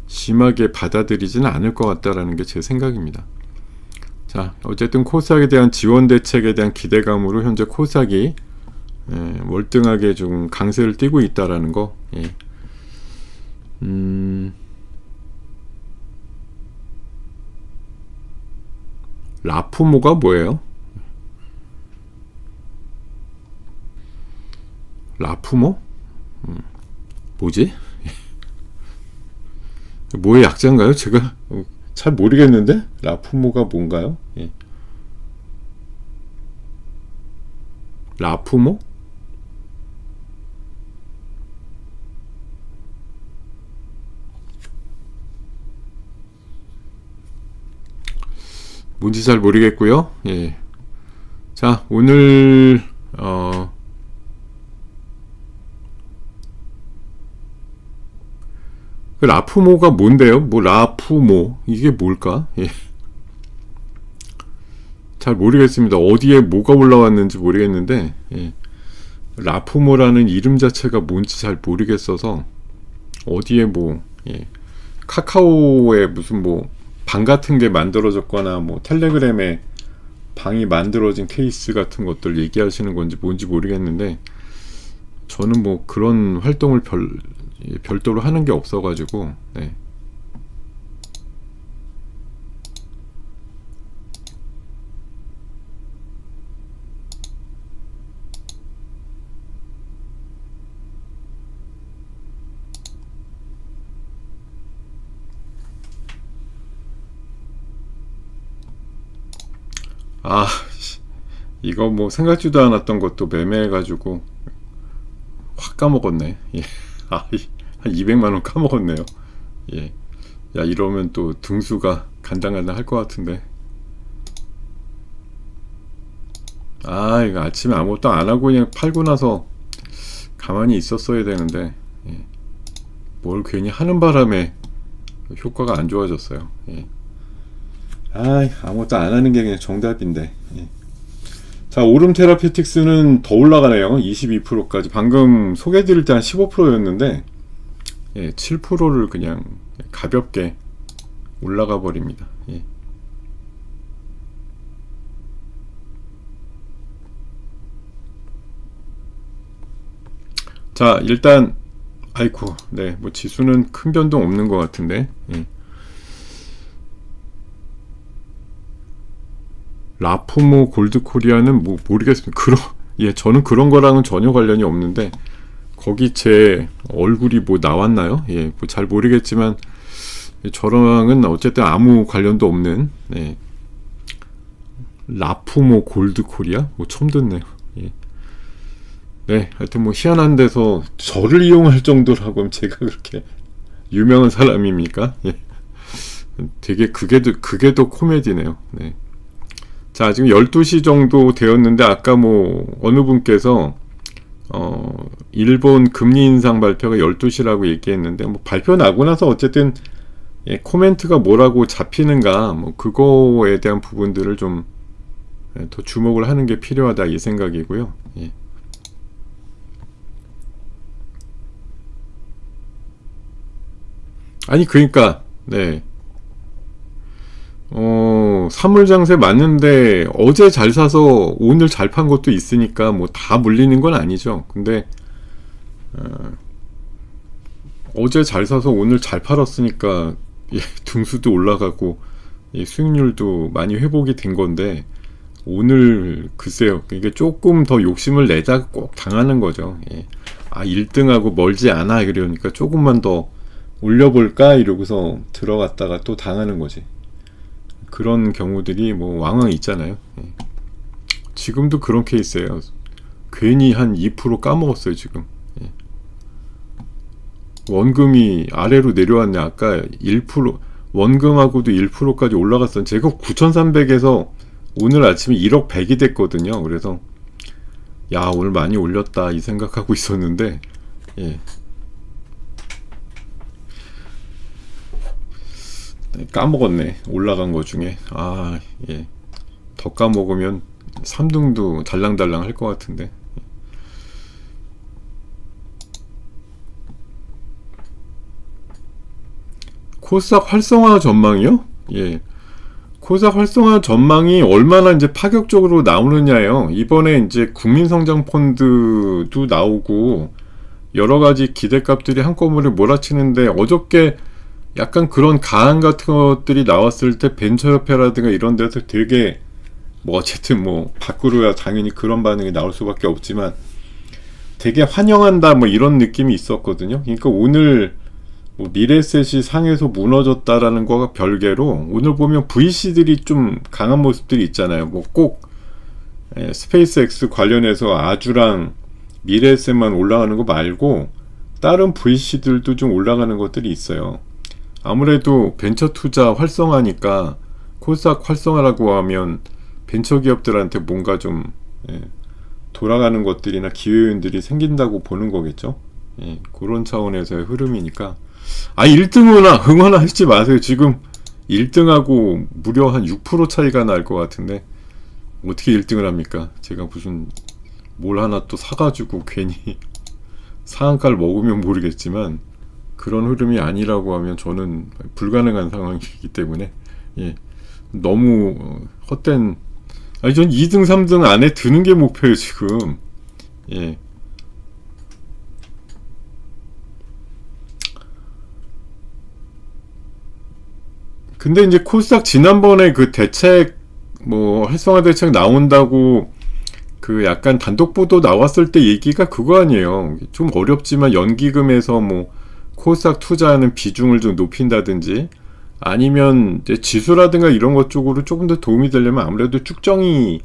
심하게 받아들이지는 않을 것 같다라는 게 제 생각입니다. 자, 어쨌든 코스닥에 대한 지원 대책에 대한 기대감으로 현재 코스닥이 월등하게 좀 강세를 띠고 있다라는 거. 예. 라프모가 뭐예요? 라프모? 뭐지? 뭐의 약자인가요? 제가 잘 모르겠는데? 라프모가 뭔가요? 예. 라프모? 뭔지 잘 모르겠고요. 예. 자, 오늘 그 라프모가 뭔데요? 라프모 이게 뭘까? 예. 잘 모르겠습니다. 어디에 뭐가 올라왔는지 모르겠는데 예. 라프모라는 이름 자체가 뭔지 잘 모르겠어서 어디에 예. 카카오에 무슨 방 같은 게 만들어졌거나 텔레그램에 방이 만들어진 케이스 같은 것들 얘기하시는 건지 뭔지 모르겠는데 저는 그런 활동을 별도로 하는 게 없어가지고 네. 아, 이거 생각지도 않았던 것도 매매해가지고 확 까먹었네. 예. 한 200만원 까먹었네요. 예. 야, 이러면 또 등수가 간당간당 할 것 같은데. 이거 아침에 아무것도 안 하고 그냥 팔고 나서 가만히 있었어야 되는데, 예. 뭘 괜히 하는 바람에 효과가 안 좋아졌어요. 예. 아무것도 안 하는 게 그냥 정답인데. 예. 자, 오름 테라피틱스는 더 올라가네요. 22%까지. 방금 소개해드릴 때 한 15%였는데, 예, 7%를 그냥 가볍게 올라가 버립니다. 예. 자, 일단, 아이쿠, 네, 지수는 큰 변동 없는 것 같은데, 예. 라프모 골드코리아는 모르겠습니다. 예, 저는 그런 거랑은 전혀 관련이 없는데, 거기 제 얼굴이 나왔나요? 예, 잘 모르겠지만, 저랑은 어쨌든 아무 관련도 없는, 예. 라프모 골드코리아? 처음 듣네요. 예. 네, 하여튼 희한한 데서 저를 이용할 정도라고 하면 제가 그렇게 유명한 사람입니까? 예. 되게 그게 더 코미디네요. 네. 자, 지금 12시 정도 되었는데 아까 어느 분께서 일본 금리 인상 발표가 12시라고 얘기했는데 발표 나고 나서 어쨌든 예, 코멘트가 뭐라고 잡히는가 그거에 대한 부분들을 좀 더 주목을 하는 게 필요하다 이 생각이고요. 예. 아니 그러니까 네. 3월 장세 맞는데 어제 잘 사서 오늘 잘 판 것도 있으니까 다 물리는 건 아니죠. 근데 어제 잘 사서 오늘 잘 팔았으니까 예, 등수도 올라가고 예, 수익률도 많이 회복이 된 건데 오늘 글쎄요. 이게 조금 더 욕심을 내다 꼭 당하는 거죠. 예. 1등하고 멀지 않아 그러니까 조금만 더 올려볼까 이러고서 들어갔다가 또 당하는 거지. 그런 경우들이 왕왕 있잖아요. 예. 지금도 그런 케이스예요. 괜히 한 2% 까먹었어요 지금. 예. 원금이 아래로 내려왔네. 아까 1% 원금하고도 1%까지 올라갔어요. 제가 9,300에서 오늘 아침에 1억 100이 됐거든요. 그래서 야 오늘 많이 올렸다 이 생각하고 있었는데 예. 까먹었네. 올라간 거 중에 예. 더 까먹으면 3등도 달랑달랑 할 것 같은데. 코스닥 활성화 전망이요? 예. 코스닥 활성화 전망이 얼마나 이제 파격적으로 나오느냐요. 이번에 이제 국민성장펀드도 나오고 여러 가지 기대값들이 한꺼번에 몰아치는데, 어저께 약간 그런 가안 같은 것들이 나왔을 때 벤처협회라든가 이런 데서 되게 뭐 어쨌든 뭐 밖으로야 당연히 그런 반응이 나올 수밖에 없지만 되게 환영한다 뭐 이런 느낌이 있었거든요. 그러니까 오늘 뭐 미래셋이 상에서 무너졌다라는 거가 별개로 오늘 보면 VC들이 좀 강한 모습들이 있잖아요. 뭐 꼭 스페이스X 관련해서 아주랑 미래셋만 올라가는 거 말고 다른 VC들도 좀 올라가는 것들이 있어요. 아무래도 벤처 투자 활성화니까 코스닥 활성화라고 하면 벤처기업들한테 뭔가 좀 돌아가는 것들이나 기회들이 생긴다고 보는 거겠죠. 그런 차원에서의 흐름이니까 1등은 응원하지 마세요. 지금 1등하고 무려 한 6% 차이가 날 것 같은데 어떻게 1등을 합니까? 제가 무슨 뭘 하나 또 사가지고 괜히 상한가를 먹으면 모르겠지만 그런 흐름이 아니라고 하면 저는 불가능한 상황이기 때문에 너무 헛된, 전 2등 3등 안에 드는 게 목표예요 지금. 근데 이제 코스닥 지난번에 그 대책 뭐 활성화 대책 나온다고 그 약간 단독 보도 나왔을 때 얘기가 그거 아니에요. 좀 어렵지만 연기금에서 뭐 코스닥 투자하는 비중을 좀 높인다든지 아니면 이제 지수라든가 이런 것 쪽으로 조금 더 도움이 되려면 아무래도 축정이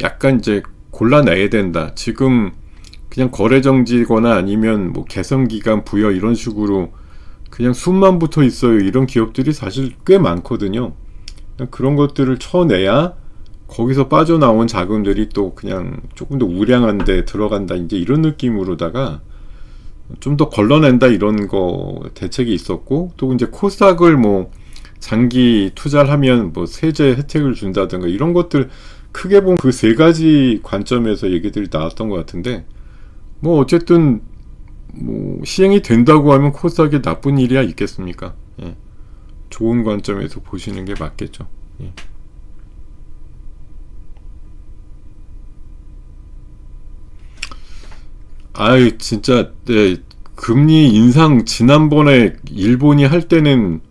약간 이제 골라내야 된다. 지금 그냥 거래 정지거나 아니면 뭐 개선 기간 부여 이런 식으로 그냥 숨만 붙어 있어요. 이런 기업들이 사실 꽤 많거든요. 그런 것들을 쳐내야 거기서 빠져나온 자금들이 또 그냥 조금 더 우량한 데 들어간다. 이제 이런 느낌으로다가 좀 더 걸러낸다 이런 거 대책이 있었고, 또 이제 코스닥을 뭐 장기 투자를 하면 뭐 세제 혜택을 준다든가 이런 것들 크게 보면 그 세 가지 관점에서 얘기들이 나왔던 것 같은데, 뭐 어쨌든 뭐 시행이 된다고 하면 코스닥에 나쁜 일이야 있겠습니까? 좋은 관점에서 보시는 게 맞겠죠. 진짜 금리 인상 지난번에 일본이 할 때는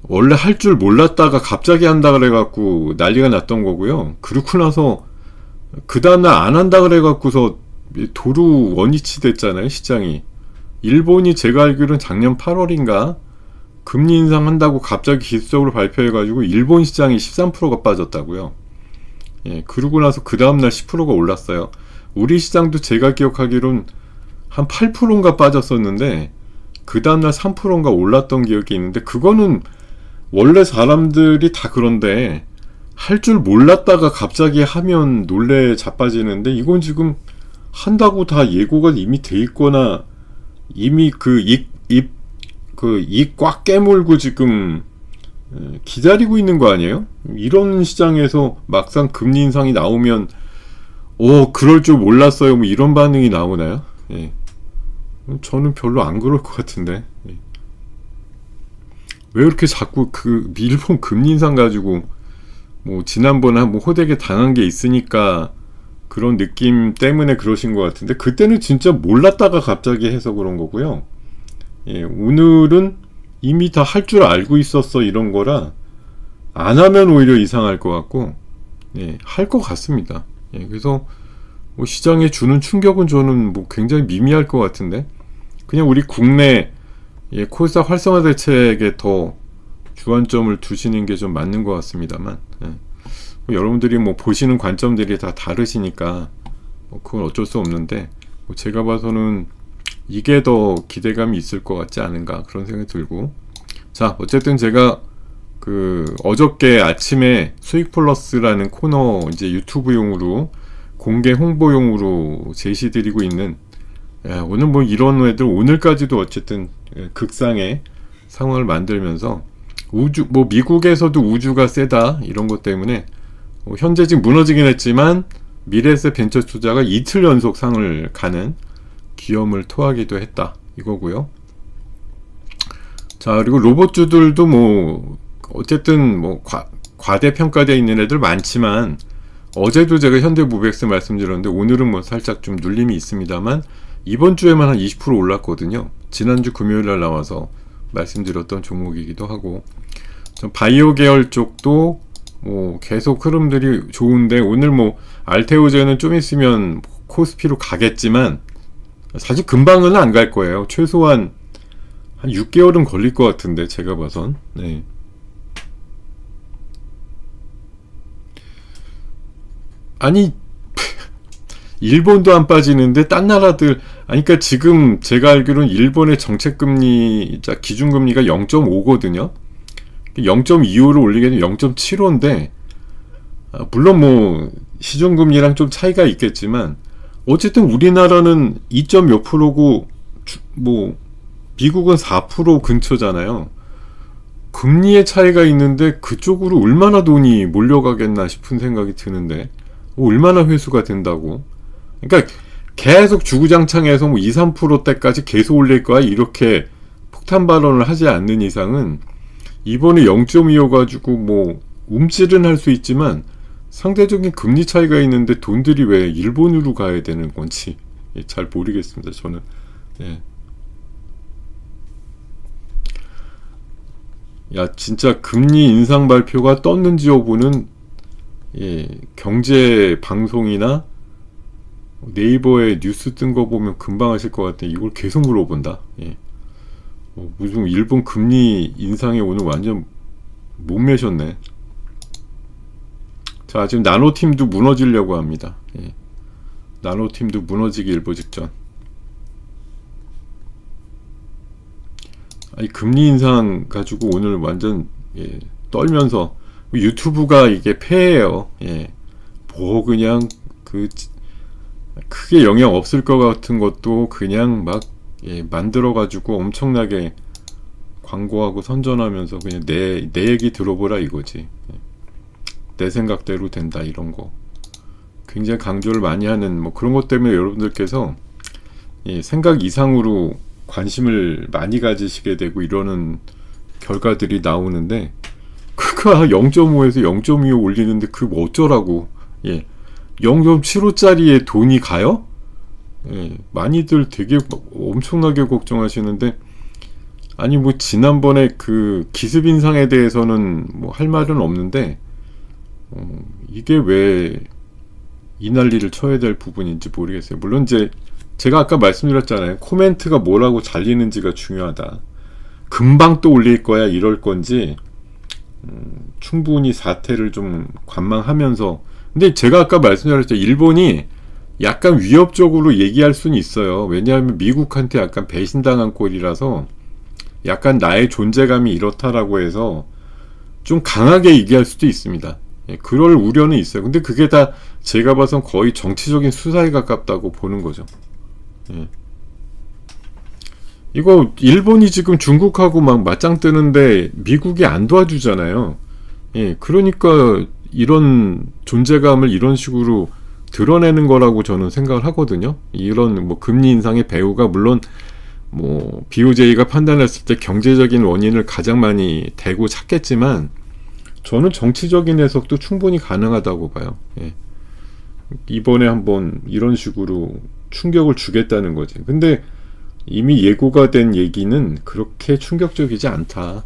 원래 할 줄 몰랐다가 갑자기 한다 그래갖고 난리가 났던 거고요. 그렇고 나서 그 다음날 안 한다 그래갖고서 도루 원위치 됐잖아요, 시장이. 일본이 제가 알기로는 작년 8월인가 금리 인상한다고 갑자기 기습적으로 발표해가지고 일본 시장이 13%가 빠졌다고요. 그러고 나서 그 다음날 10%가 올랐어요. 우리 시장도 제가 기억하기로는 한 8%인가 빠졌었는데 그 다음날 3%인가 올랐던 기억이 있는데, 그거는 원래 사람들이 다 그런데 할 줄 몰랐다가 갑자기 하면 놀래 자빠지는데, 이건 지금 한다고 다 예고가 이미 돼 있거나 이미 입 꽉 깨물고 지금 기다리고 있는 거 아니에요? 이런 시장에서 막상 금리 인상이 나오면 그럴 줄 몰랐어요 뭐 이런 반응이 나오나요? 저는 별로 안 그럴 것 같은데. 왜 이렇게 자꾸 그 일본 금리 인상 가지고 뭐 지난번에 뭐 호되게 당한 게 있으니까 그런 느낌 때문에 그러신 것 같은데, 그때는 진짜 몰랐다가 갑자기 해서 그런 거고요. 오늘은 이미 다 할 줄 알고 있었어 이런 거라 안 하면 오히려 이상할 것 같고, 할 것 같습니다. 그래서 뭐 시장에 주는 충격은 저는 뭐 굉장히 미미할 것 같은데, 그냥 우리 국내 코스닥 활성화 대책에 더 주안점을 두시는 게 좀 맞는 것 같습니다만, 여러분들이 뭐 보시는 관점들이 다 다르시니까 뭐 그건 어쩔 수 없는데, 뭐 제가 봐서는 이게 더 기대감이 있을 것 같지 않은가 그런 생각이 들고. 자, 어쨌든 제가 어저께 아침에 수익 플러스라는 코너 이제 유튜브용으로 공개 홍보용으로 제시드리고 있는, 오늘 뭐 이런 애들 오늘까지도 어쨌든 극상의 상황을 만들면서 뭐 미국에서도 우주가 세다 이런 것 때문에 현재 지금 무너지긴 했지만 미래에셋 벤처 투자가 이틀 연속 상을 가는 기염을 토하기도 했다 이거고요. 자, 그리고 로봇주들도 뭐 어쨌든 뭐 과대평가되어 있는 애들 많지만, 어제도 제가 현대모비엑스 말씀드렸는데 오늘은 뭐 살짝 좀 눌림이 있습니다만 이번 주에만 한 20% 올랐거든요. 지난주 금요일날 나와서 말씀드렸던 종목이기도 하고, 좀 바이오 계열 쪽도 뭐 계속 흐름들이 좋은데, 오늘 뭐 알테오제는 좀 있으면 코스피로 가겠지만 사실 금방은 안 갈 거예요. 최소한 한 6개월은 걸릴 것 같은데 제가 봐선. 네. 아니 일본도 안 빠지는데 딴 나라들, 아니 그러니까 지금 제가 알기로는 일본의 정책금리 기준금리가 0.5거든요 0.25로 올리게 되면 0.75인데 물론 뭐 시중금리랑 좀 차이가 있겠지만 어쨌든 우리나라는 2몇 프로고 뭐 미국은 4% 근처잖아요. 금리의 차이가 있는데 그쪽으로 얼마나 돈이 몰려가겠나 싶은 생각이 드는데, 얼마나 회수가 된다고. 그러니까 계속 주구장창해서 뭐 2, 3%대까지 계속 올릴 거야 이렇게 폭탄 발언을 하지 않는 이상은, 이번에 0.25 가지고 뭐 움찔은 할 수 있지만 상대적인 금리 차이가 있는데 돈들이 왜 일본으로 가야 되는 건지 잘 모르겠습니다 저는. 예. 야, 진짜 금리 인상 발표가 떴는지 여부는 경제 방송이나 네이버에 뉴스 뜬 거 보면 금방 아실 것 같아. 이걸 계속 물어본다. 무슨 일본 금리 인상에 오늘 완전 못 매셨네. 자, 지금 나노팀도 무너지려고 합니다. 나노팀도 무너지기 일보 직전. 아니, 금리 인상 가지고 오늘 완전 떨면서, 유튜브가 이게 폐해요. 뭐 그냥 크게 영향 없을 것 같은 것도 그냥 막 만들어 가지고 엄청나게 광고하고 선전하면서 그냥 내 얘기 들어보라 이거지. 내 생각대로 된다 이런 거 굉장히 강조를 많이 하는 뭐 그런 것 때문에 여러분들께서 생각 이상으로 관심을 많이 가지시게 되고 이러는 결과들이 나오는데, 그거 0.5에서 0.25 올리는데 그 뭐 어쩌라고. 0.75짜리에 돈이 가요? 많이들 되게 엄청나게 걱정하시는데, 아니 뭐 지난번에 그 기습 인상에 대해서는 뭐 할 말은 없는데 이게 왜 이 난리를 쳐야 될 부분인지 모르겠어요. 물론 이제 제가 아까 말씀드렸잖아요. 코멘트가 뭐라고 잘리는지가 중요하다. 금방 또 올릴 거야 이럴 건지 충분히 사태를 좀 관망하면서. 근데 제가 아까 말씀드렸죠. 일본이 약간 위협적으로 얘기할 수는 있어요. 왜냐하면 미국한테 약간 배신당한 꼴이라서 약간 나의 존재감이 이렇다라고 해서 좀 강하게 얘기할 수도 있습니다. 그럴 우려는 있어요. 근데 그게 다 제가 봐선 거의 정치적인 수사에 가깝다고 보는 거죠. 이거 일본이 지금 중국하고 막 맞짱 뜨는데 미국이 안 도와주잖아요. 그러니까 이런 존재감을 이런 식으로 드러내는 거라고 저는 생각을 하거든요. 이런 뭐 금리 인상의 배후가 물론 뭐 BOJ가 판단했을 때 경제적인 원인을 가장 많이 대고 찾겠지만 저는 정치적인 해석도 충분히 가능하다고 봐요. 이번에 한번 이런 식으로 충격을 주겠다는 거지. 근데 이미 예고가 된 얘기는 그렇게 충격적이지 않다.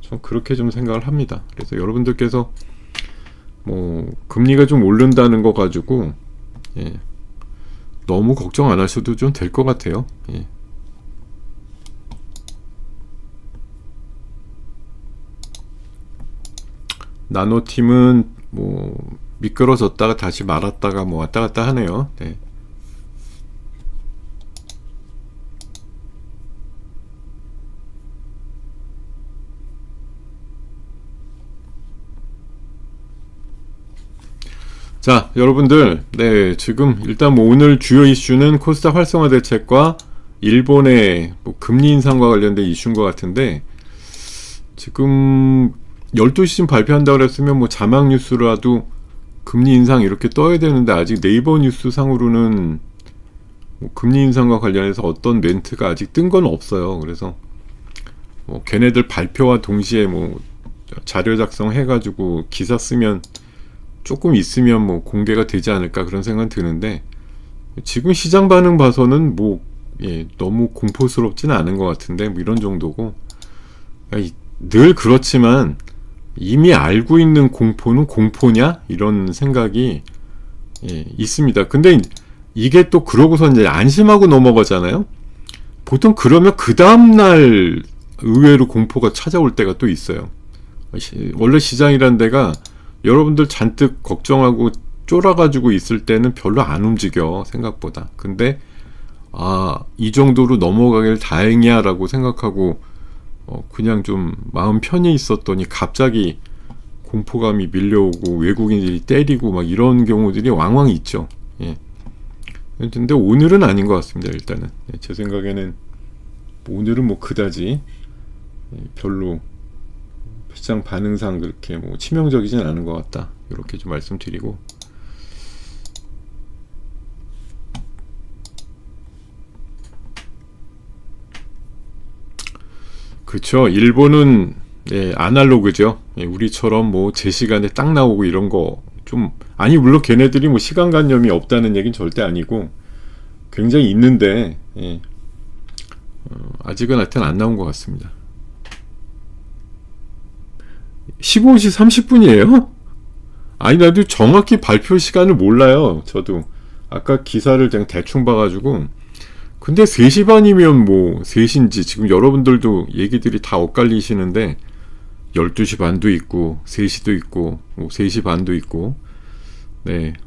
전 그렇게 좀 생각을 합니다. 그래서 여러분들께서 뭐 금리가 좀 오른다는 거 가지고 너무 걱정 안 하셔도 좀 될 것 같아요. 나노팀은 뭐 미끄러졌다가 다시 말았다가 뭐 왔다 갔다 하네요. 자, 여러분들, 지금 일단 뭐 오늘 주요 이슈는 코스닥 활성화 대책과 일본의 뭐 금리 인상과 관련된 이슈인 것 같은데, 지금 12시쯤 발표한다고 그랬으면 뭐 자막 뉴스라도 금리 인상 이렇게 떠야 되는데 아직 네이버 뉴스 상으로는 뭐 금리 인상과 관련해서 어떤 멘트가 아직 뜬 건 없어요. 그래서 뭐 걔네들 발표와 동시에 뭐 자료 작성해가지고 기사 쓰면 조금 있으면 뭐 공개가 되지 않을까 그런 생각 드는데, 지금 시장 반응 봐서는 뭐 너무 공포스럽지는 않은 것 같은데 뭐 이런 정도고, 늘 그렇지만 이미 알고 있는 공포는 공포냐 이런 생각이 있습니다. 근데 이게 또 그러고서 이제 안심하고 넘어가잖아요. 보통 그러면 그 다음날 의외로 공포가 찾아올 때가 또 있어요. 원래 시장이란 데가 여러분들 잔뜩 걱정하고 쫄아가지고 있을 때는 별로 안 움직여, 생각보다. 근데 이 정도로 넘어가길 다행이야 라고 생각하고 그냥 좀 마음 편히 있었더니 갑자기 공포감이 밀려오고 외국인들이 때리고 막 이런 경우들이 왕왕 있죠. 근데 오늘은 아닌 것 같습니다. 일단은 제 생각에는 오늘은 뭐 그다지 별로 시장 반응상 그렇게 뭐 치명적이진 않은 것 같다, 이렇게 좀 말씀드리고, 그쵸. 일본은 아날로그죠. 우리처럼 뭐 제 시간에 딱 나오고 이런 거 좀, 아니 물론 걔네들이 뭐 시간관념이 없다는 얘기는 절대 아니고 굉장히 있는데 아직은 하여튼 안 나온 것 같습니다. 15시 30분이에요? 아니 나도 정확히 발표 시간을 몰라요. 저도 아까 기사를 그냥 대충 봐가지고. 근데 3시 반이면 뭐 3시인지, 지금 여러분들도 얘기들이 다 엇갈리시는데 12시 반도 있고 3시도 있고 뭐 3시 반도 있고,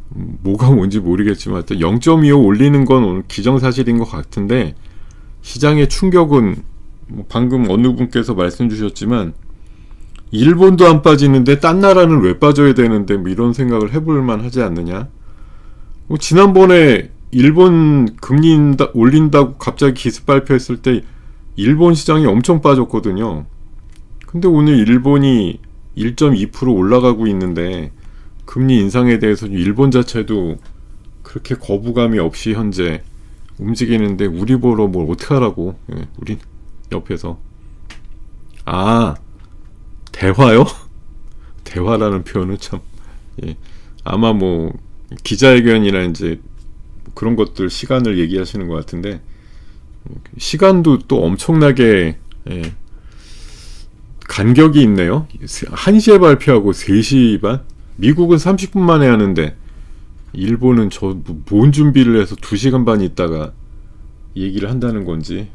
뭐가 뭔지 모르겠지만 0.25 올리는 건 오늘 기정사실인 것 같은데, 시장의 충격은 뭐 방금 어느 분께서 말씀 주셨지만 일본도 안 빠지는데 딴 나라는 왜 빠져야 되는데 뭐 이런 생각을 해볼 만 하지 않느냐. 뭐 지난번에 일본 금리 올린다고 갑자기 기습 발표했을 때 일본 시장이 엄청 빠졌거든요. 근데 오늘 일본이 1.2% 올라가고 있는데 금리 인상에 대해서 일본 자체도 그렇게 거부감이 없이 현재 움직이는데 우리 보러 뭘 어떡하라고. 우린 옆에서 대화요? 대화라는 표현은 참 아마 뭐 기자회견이나 이제 그런 것들 시간을 얘기하시는 것 같은데, 시간도 또 엄청나게 간격이 있네요. 1시에 발표하고 3시 반? 미국은 30분 만에 하는데 일본은 뭔 준비를 해서 2시간 반 있다가 얘기를 한다는 건지.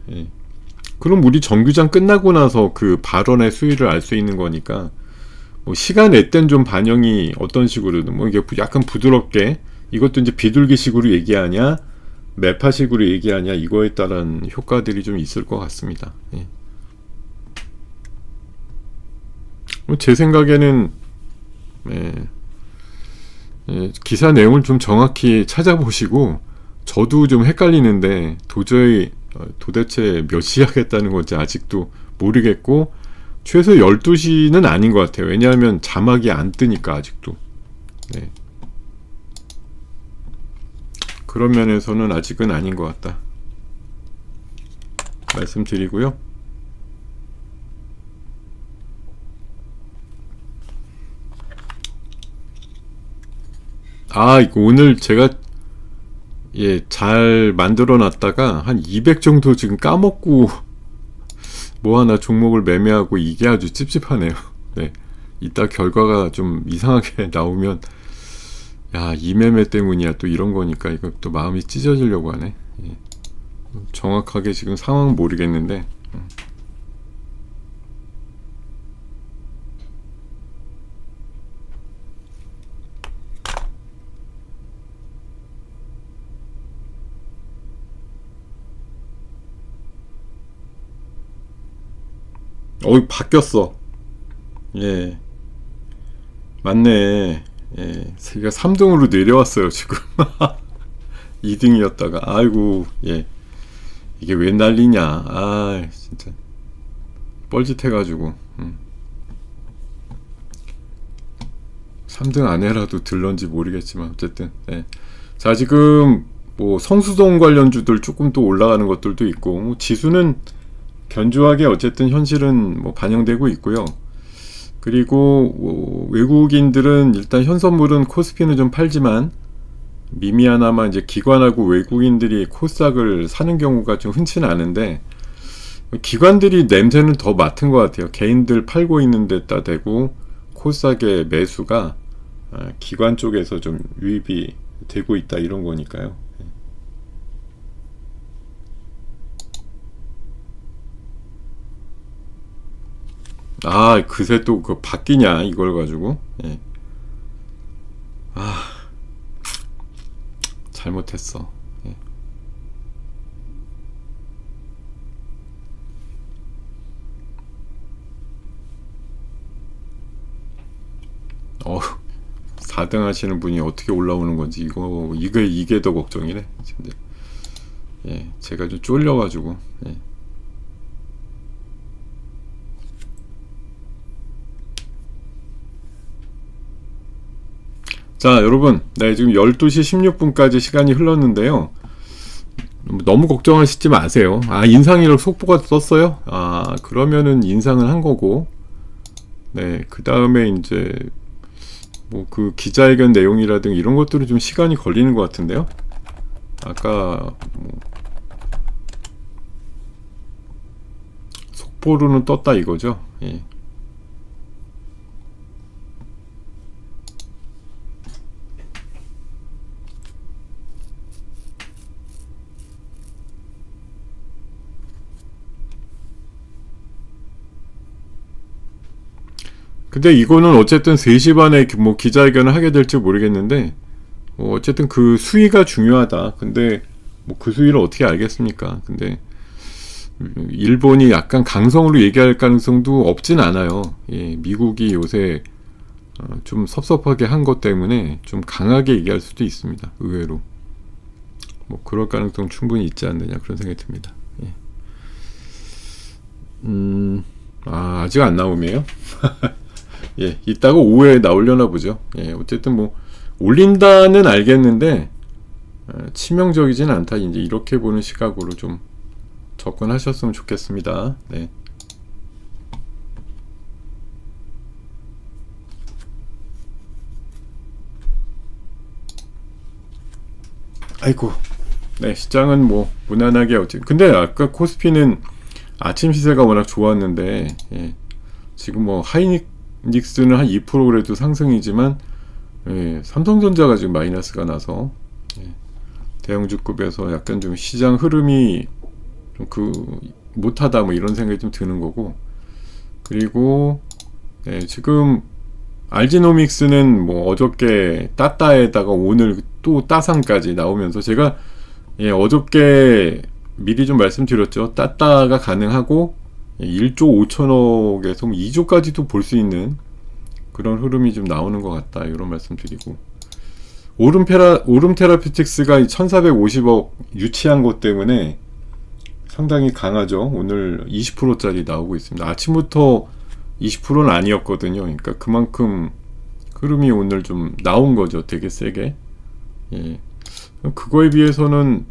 그럼 우리 정규장 끝나고 나서 그 발언의 수위를 알 수 있는 거니까, 뭐 시간에 땐 좀 반영이 어떤 식으로든 뭐 이게 약간 부드럽게, 이것도 이제 비둘기식으로 얘기하냐 매파식으로 얘기하냐 이거에 따른 효과들이 좀 있을 것 같습니다. 제 생각에는 기사 내용을 좀 정확히 찾아보시고, 저도 좀 헷갈리는데 도대체 몇 시 하겠다는 건지 아직도 모르겠고, 최소 12시는 아닌 것 같아요. 왜냐하면 자막이 안 뜨니까 아직도. 그런 면에서는 아직은 아닌 것 같다 말씀드리고요. 이거 오늘 제가 잘 만들어 놨다가 한 200 정도 지금 까먹고 뭐 하나 종목을 매매하고, 이게 아주 찝찝하네요. 이따 결과가 좀 이상하게 나오면 이 매매 때문이야 또 이런 거니까 이거 또 마음이 찢어지려고 하네. 정확하게 지금 상황은 모르겠는데 바뀌었어. 맞네. 제가 3등으로 내려왔어요 지금. 2등이었다가 아이고 이게 왜 난리냐. 진짜 뻘짓해가지고 3등 안해라도 들런지 모르겠지만 어쨌든 네. 자, 지금 뭐 성수동 관련주들 조금 또 올라가는 것들도 있고, 뭐 지수는 견조하게 어쨌든 현실은 뭐 반영되고 있고요. 그리고 뭐 외국인들은 일단 현선물은 코스피는 좀 팔지만 미미하나마 이제 기관하고 외국인들이 코스닥을 사는 경우가 좀 흔치는 않은데, 기관들이 냄새는 더 맡은 것 같아요. 개인들 팔고 있는 데다 대고 코스닥의 매수가 기관 쪽에서 좀 유입이 되고 있다, 이런 거니까요. 아, 그새 또 그 바뀌냐 이걸 가지고. 예. 아, 잘못했어. 예. 어, 4등 하시는 분이 어떻게 올라오는 건지, 이게 더 걱정이네. 진짜. 예, 제가 좀 쫄려가지고. 예. 자, 여러분, 네, 지금 12시 16분까지 시간이 흘렀는데요. 너무 걱정하시지 마세요. 아, 인상이력 속보가 떴어요? 아, 그러면은 인상을 한 거고, 네, 그 다음에 이제 뭐 그 기자회견 내용이라든가 이런 것들은 좀 시간이 걸리는 것 같은데요. 아까 뭐 속보로는 떴다 이거죠. 예. 근데 이거는 어쨌든 3시 반에 뭐 기자회견을 하게 될지 모르겠는데, 어쨌든 그 수위가 중요하다. 근데 뭐 그 수위를 어떻게 알겠습니까? 근데 일본이 약간 강성으로 얘기할 가능성도 없진 않아요. 예, 미국이 요새 좀 섭섭하게 한 것 때문에 좀 강하게 얘기할 수도 있습니다. 의외로. 뭐 그럴 가능성 충분히 있지 않느냐, 그런 생각이 듭니다. 예. 아직 안 나오네요. 예, 이따가 오후에 나오려나 보죠. 예, 어쨌든 뭐 올린다는 알겠는데 치명적이진 않다. 이제 이렇게 보는 시각으로 좀 접근하셨으면 좋겠습니다. 네. 아이고. 네, 시장은 뭐 무난하게 근데 아까 코스피는 아침 시세가 워낙 좋았는데, 예, 지금 뭐 하이닉스는 한 2% 그래도 상승이지만, 예, 삼성전자가 지금 마이너스가 나서, 예, 대형주급에서 약간 좀 시장 흐름이 좀 못하다 뭐 이런 생각이 좀 드는 거고. 그리고 네, 지금 알지노믹스는 뭐 어저께 따따에다가 오늘 또 따상까지 나오면서 제가, 예, 어저께 미리 좀 말씀드렸죠. 따따가 가능하고 1조 5천억에서 뭐 2조까지도 볼 수 있는 그런 흐름이 좀 나오는 것 같다, 이런 말씀 드리고, 오름 테라피틱스가 1450억 유치한 것 때문에 상당히 강하죠. 오늘 20%짜리 나오고 있습니다. 아침부터 20%는 아니었거든요. 그러니까 그만큼 흐름이 오늘 좀 나온 거죠. 되게 세게. 예. 그거에 비해서는,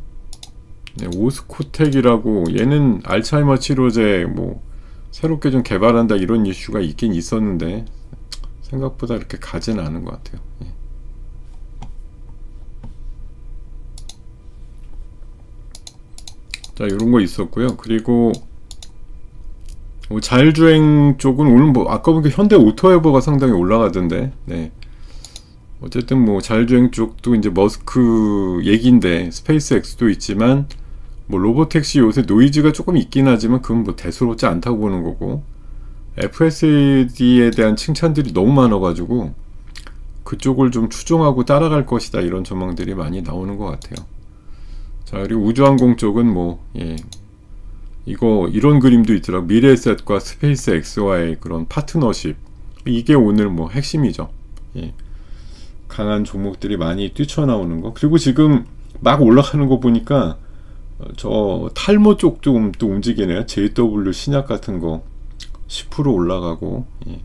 네, 오스코텍이라고, 얘는 알츠하이머 치료제 뭐 새롭게 좀 개발한다 이런 이슈가 있긴 있었는데 생각보다 이렇게 가지는 않은 것 같아요. 예. 자, 이런 거 있었고요. 그리고 자율주행 쪽은 오늘 뭐 아까 보니까 현대 오토에버가 상당히 올라가던데. 네. 어쨌든 뭐 자율주행 쪽도 이제 머스크 얘기인데, 스페이스 X도 있지만 뭐 로보택시 요새 노이즈가 조금 있긴 하지만 그건 뭐 대수롭지 않다고 보는 거고, FSD에 대한 칭찬들이 너무 많아가지고 그쪽을 좀 추종하고 따라갈 것이다, 이런 전망들이 많이 나오는 것 같아요. 자, 그리고 우주항공 쪽은 뭐, 예, 이런 그림도 있더라고. 미래에셋과 스페이스 X와의 그런 파트너십, 이게 오늘 뭐 핵심이죠. 예, 강한 종목들이 많이 뛰쳐나오는 거. 그리고 지금 막 올라가는 거 보니까 저 탈모 쪽 좀 또 움직이네요. JW 신약 같은 거 10% 올라가고, 예.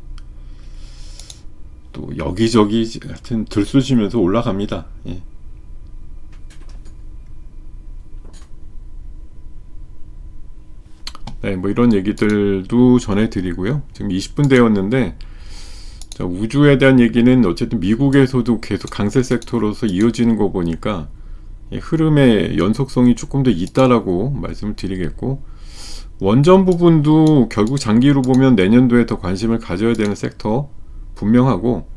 또 여기저기 하여튼 들쑤시면서 올라갑니다. 예. 네, 뭐 이런 얘기들도 전해드리고요. 지금 20분 되었는데, 자, 우주에 대한 얘기는 어쨌든 미국에서도 계속 강세 섹터로서 이어지는 거 보니까 흐름의 연속성이 조금 더 있다라고 말씀을 드리겠고, 원전 부분도 결국 장기로 보면 내년도에 더 관심을 가져야 되는 섹터 분명하고,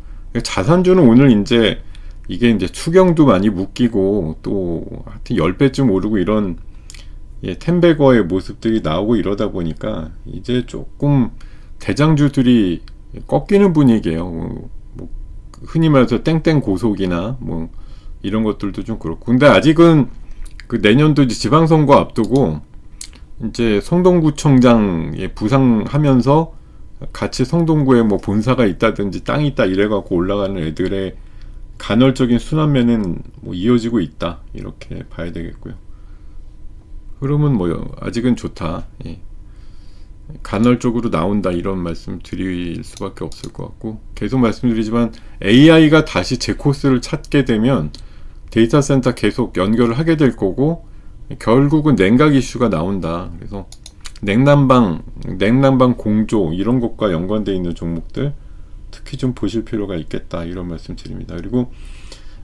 자산주는 오늘 이제 이게 이제 추경도 많이 묶이고 또 하여튼 10배쯤 오르고 이런 텐베거의 모습들이 나오고 이러다 보니까 이제 조금 대장주들이 꺾이는 분위기예요. 뭐 흔히 말해서 땡땡 고속이나 뭐 이런 것들도 좀 그렇고, 근데 아직은 그 내년도 이제 지방선거 앞두고 이제 성동구청장 부상하면서 같이 성동구에 뭐 본사가 있다든지 땅이 있다 이래갖고 올라가는 애들의 간헐적인 순환매는 뭐 이어지고 있다, 이렇게 봐야 되겠고요. 흐름은 뭐 아직은 좋다, 예. 간헐적으로 나온다, 이런 말씀 드릴 수밖에 없을 것 같고, 계속 말씀드리지만 AI가 다시 제 코스를 찾게 되면 데이터 센터 계속 연결을 하게 될 거고, 결국은 냉각 이슈가 나온다. 그래서 냉난방 공조 이런 것과 연관되어 있는 종목들 특히 좀 보실 필요가 있겠다, 이런 말씀 드립니다. 그리고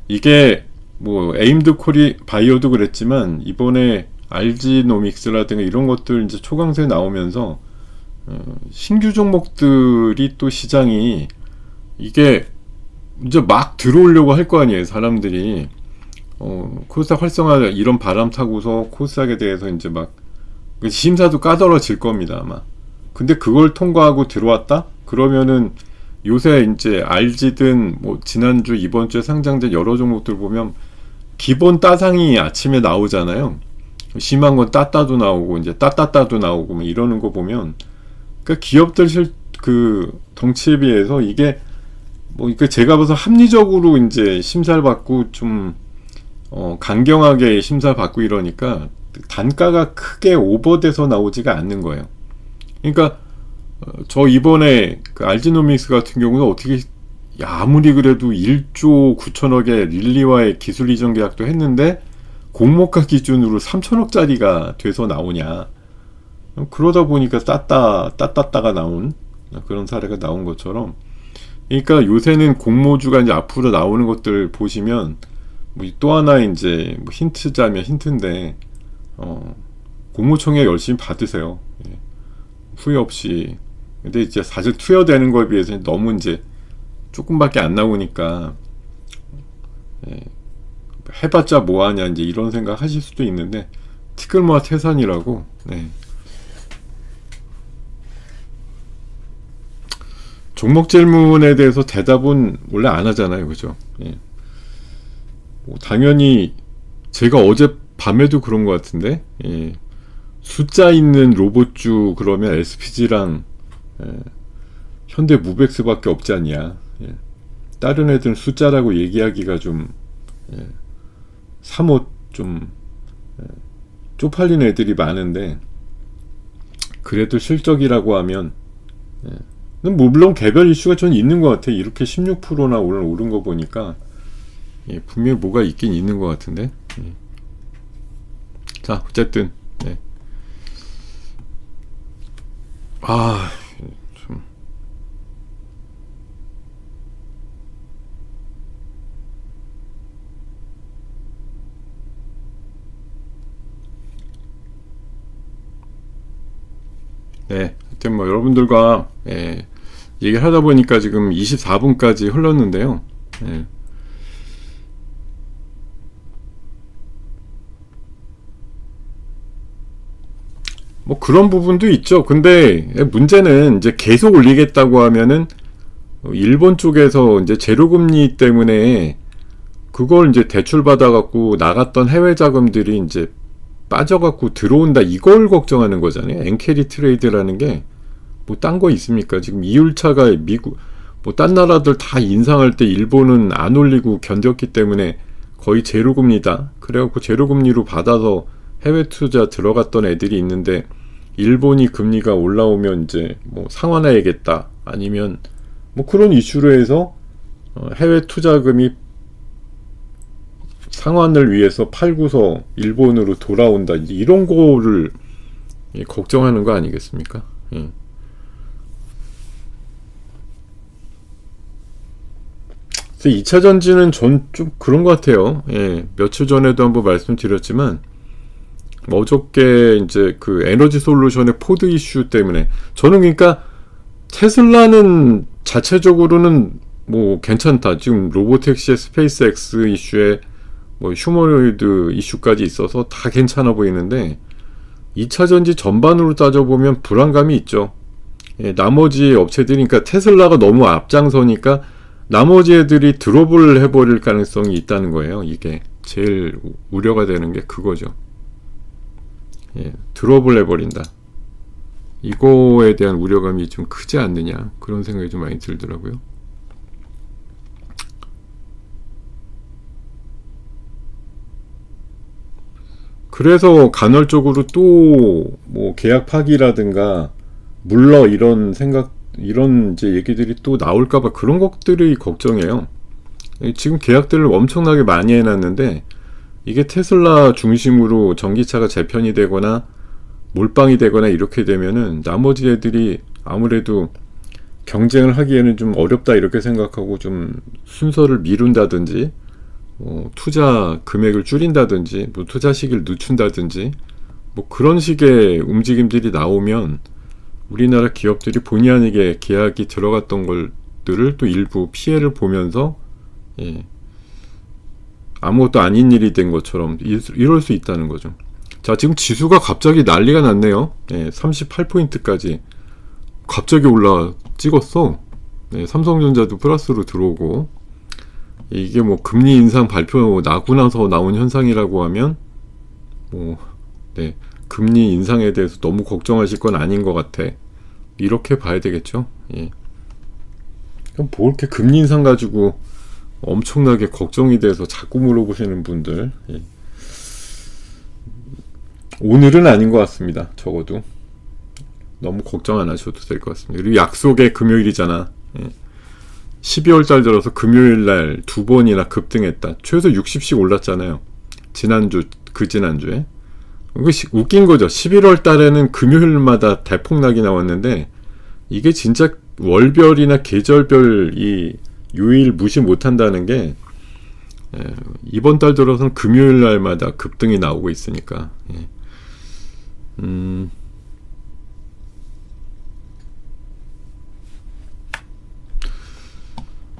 이게 뭐 에임드 코리 바이오도 그랬지만 이번에 알지노믹스라든가 이런 것들 이제 초강세 나오면서 신규 종목들이 또 시장이 이게 이제 막 들어오려고 할 거 아니에요, 사람들이. 코스닥 활성화 이런 바람 타고서 코스닥에 대해서 이제 막 심사도 까다로워질 겁니다, 아마. 근데 그걸 통과하고 들어왔다? 그러면은 요새 이제 알지든 뭐 지난주 이번주에 상장된 여러 종목들 보면 기본 따상이 아침에 나오잖아요. 심한 건 따따도 나오고 이제 따따따도 나오고 뭐 이러는 거 보면, 그러니까 기업들 그 덩치에 비해서 이게 뭐 제가 봐서 합리적으로 이제 심사를 받고 좀 강경하게 심사를 받고 이러니까 단가가 크게 오버돼서 나오지가 않는 거예요. 그러니까 저 이번에 그 알지노믹스 같은 경우는 어떻게 아무리 그래도 1조 9천억의 릴리와의 기술 이전 계약도 했는데 공모가 기준으로 3천억짜리가 돼서 나오냐. 그러다 보니까 따따따가 나온 그런 사례가 나온 것처럼, 그러니까 요새는 공모주가 이제 앞으로 나오는 것들 보시면 뭐 또 하나 이제 뭐 힌트자면 힌트인데, 공모청에 열심히 받으세요. 예. 후회 없이. 근데 이제 사실 투여되는 거에 비해서 너무 이제 조금밖에 안 나오니까, 예, 해봤자 뭐하냐 이제 이런 생각 하실 수도 있는데, 티끌모아 태산이라고. 네. 종목 질문에 대해서 대답은 원래 안 하잖아요, 그죠? 예. 뭐 당연히 제가 어제 밤에도 그런 것 같은데, 예. 숫자 있는 로봇주 그러면 SPG랑 현대무벡스밖에 없지 않냐. 예. 다른 애들은 숫자라고 얘기하기가 좀 사뭇 좀 쪽팔린 애들이 많은데, 그래도 실적이라고 하면 물론 개별 이슈가 전 있는 것 같아요. 이렇게 16%나 오늘 오른 거 보니까 분명히 뭐가 있긴 있는 것 같은데. 자, 어쨌든 좀 하여튼 뭐 여러분들과 얘기를 하다 보니까 지금 24분까지 흘렀는데요. 뭐 그런 부분도 있죠. 근데 문제는 이제 계속 올리겠다고 하면은 일본 쪽에서 이제 제로금리 때문에 그걸 이제 대출 받아갖고 나갔던 해외 자금들이 이제 빠져갖고 들어온다, 이걸 걱정하는 거잖아요. 엔캐리 트레이드라는 게 뭐 딴 거 있습니까? 지금 이율차가 미국 뭐 딴 나라들 다 인상할 때 일본은 안 올리고 견뎠기 때문에 거의 제로금리다. 그래갖고 제로금리로 받아서 해외 투자 들어갔던 애들이 있는데, 일본이 금리가 올라오면 이제 뭐 상환해야겠다, 아니면 뭐 그런 이슈로 해서 해외 투자금이 상환을 위해서 팔고서 일본으로 돌아온다, 이런 거를 걱정하는 거 아니겠습니까? 예. 그래서 2차 전지는 전 좀 그런 것 같아요. 예. 며칠 전에도 한번 말씀드렸지만, 어저께 이제 그 에너지 솔루션의 포드 이슈 때문에, 저는 그러니까 테슬라는 자체적으로는 뭐 괜찮다. 지금 로보택시의 스페이스X 이슈에 뭐 휴머노이드 이슈까지 있어서 다 괜찮아 보이는데, 2차 전지 전반으로 따져보면 불안감이 있죠. 예, 나머지 업체들이, 그러니까 테슬라가 너무 앞장서니까 나머지 애들이 드롭을 해버릴 가능성이 있다는 거예요. 이게 제일 우려가 되는 게 그거죠. 예, 드롭을 해버린다. 이거에 대한 우려감이 좀 크지 않느냐, 그런 생각이 좀 많이 들더라고요. 그래서 간헐적으로 또 뭐 계약 파기라든가 물러 이런 생각, 이런 이제 얘기들이 또 나올까봐, 그런 것들이 걱정이에요. 지금 계약들을 엄청나게 많이 해놨는데, 이게 테슬라 중심으로 전기차가 재편이 되거나 몰빵이 되거나 이렇게 되면은 나머지 애들이 아무래도 경쟁을 하기에는 좀 어렵다, 이렇게 생각하고 좀 순서를 미룬다든지, 투자 금액을 줄인다든지, 뭐 투자 시기를 늦춘다든지, 뭐 그런 식의 움직임들이 나오면 우리나라 기업들이 본의 아니게 계약이 들어갔던 것들을 또 일부 피해를 보면서, 예, 아무것도 아닌 일이 된 것처럼 이럴 수 있다는 거죠. 자, 지금 지수가 갑자기 난리가 났네요. 예, 38포인트까지 갑자기 올라 찍었어. 네, 삼성전자도 플러스로 들어오고, 이게 뭐 금리 인상 발표 나고 나서 나온 현상이라고 하면 뭐, 네, 금리 인상에 대해서 너무 걱정하실 건 아닌 것 같아, 이렇게 봐야 되겠죠. 예. 그럼 뭐 이렇게 금리 인상 가지고 엄청나게 걱정이 돼서 자꾸 물어보시는 분들, 예, 오늘은 아닌 것 같습니다. 적어도 너무 걱정 안 하셔도 될 것 같습니다. 그리고 약속의 금요일이잖아. 예. 12월 달 들어서 금요일 날 2번이나 급등했다. 최소 60씩 올랐잖아요. 지난주, 그 지난주에. 이거 웃긴 거죠. 11월 달에는 금요일마다 대폭락이 나왔는데, 이게 진짜 월별이나 계절별 이 요일 무시 못한다는 게, 이번 달 들어서는 금요일 날마다 급등이 나오고 있으니까. 예.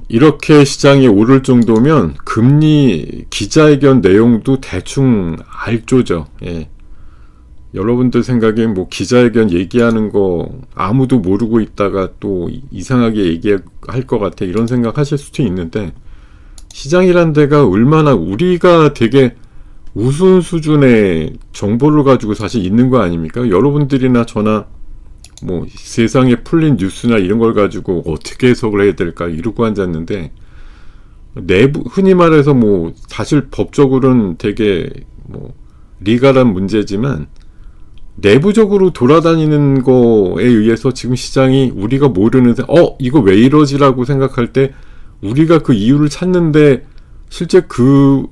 이렇게 시장이 오를 정도면 금리 기자회견 내용도 대충 알조죠. 예. 여러분들 생각에 뭐 기자회견 얘기하는 거 아무도 모르고 있다가 또 이상하게 얘기할 것 같아, 이런 생각 하실 수도 있는데, 시장이란 데가 얼마나 우리가 되게 우스운 수준의 정보를 가지고 사실 있는 거 아닙니까? 여러분들이나 저나 뭐 세상에 풀린 뉴스나 이런 걸 가지고 어떻게 해석을 해야 될까 이러고 앉았는데, 내부, 흔히 말해서 뭐 사실 법적으로는 되게 뭐 리갈한 문제지만, 내부적으로 돌아다니는 거에 의해서 지금 시장이 우리가 모르는, 이거 왜 이러지라고 생각할 때 우리가 그 이유를 찾는데, 실제 그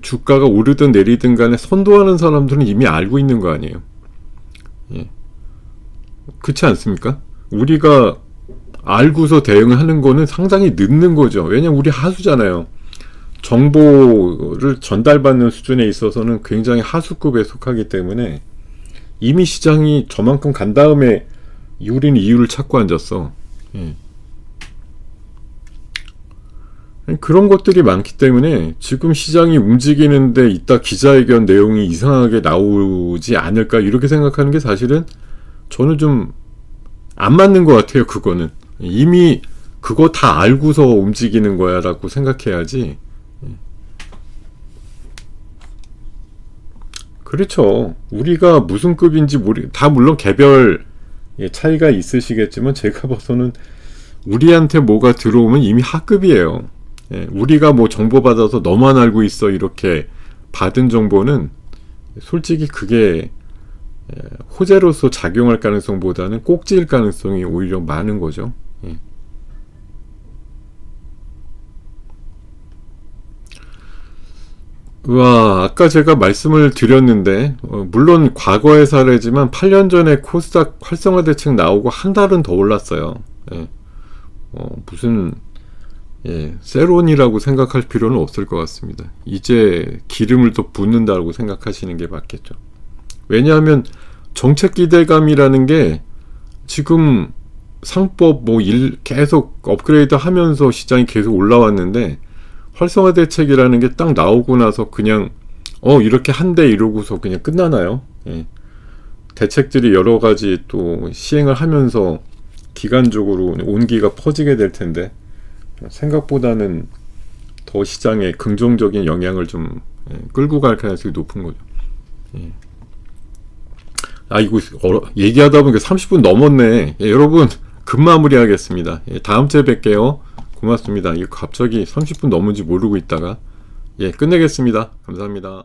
주가가 오르든 내리든 간에 선도하는 사람들은 이미 알고 있는 거 아니에요. 예. 그렇지 않습니까? 우리가 알고서 대응하는 거는 상당히 늦는 거죠. 왜냐면 우리 하수잖아요. 정보를 전달받는 수준에 있어서는 굉장히 하수급에 속하기 때문에 이미 시장이 저만큼 간 다음에 우리는 이유를 찾고 앉았어. 예. 그런 것들이 많기 때문에 지금 시장이 움직이는데 이따 기자회견 내용이 이상하게 나오지 않을까, 이렇게 생각하는 게 사실은 저는 좀 안 맞는 것 같아요. 그거는 이미 그거 다 알고서 움직이는 거야 라고 생각해야지. 그렇죠. 우리가 무슨 급인지 다 물론 개별 차이가 있으시겠지만, 제가 봐서는 우리한테 뭐가 들어오면 이미 하급이에요. 우리가 뭐 정보 받아서 너만 알고 있어 이렇게 받은 정보는 솔직히 그게 호재로서 작용할 가능성보다는 꼭지일 가능성이 오히려 많은 거죠. 와, 아까 제가 말씀을 드렸는데, 물론 과거의 사례지만 8년 전에 코스닥 활성화 대책 나오고 한 달은 더 올랐어요. 예. 무슨, 예, 세론이라고 생각할 필요는 없을 것 같습니다. 이제 기름을 더 붓는다고 생각하시는 게 맞겠죠. 왜냐하면 정책 기대감이라는 게 지금 상법 계속 업그레이드 하면서 시장이 계속 올라왔는데, 활성화 대책이라는 게 딱 나오고 나서 그냥 이렇게 한대 이러고서 그냥 끝나나요? 예. 대책들이 여러 가지 또 시행을 하면서 기간적으로 온기가 퍼지게 될 텐데 생각보다는 더 시장에 긍정적인 영향을 좀 끌고 갈 가능성이 높은 거죠. 예. 이거 얘기하다 보니까 30분 넘었네. 예, 여러분 급 마무리하겠습니다. 예, 다음 주에 뵐게요. 고맙습니다. 이거 갑자기 30분 넘은지 모르고 있다가 끝내겠습니다. 감사합니다.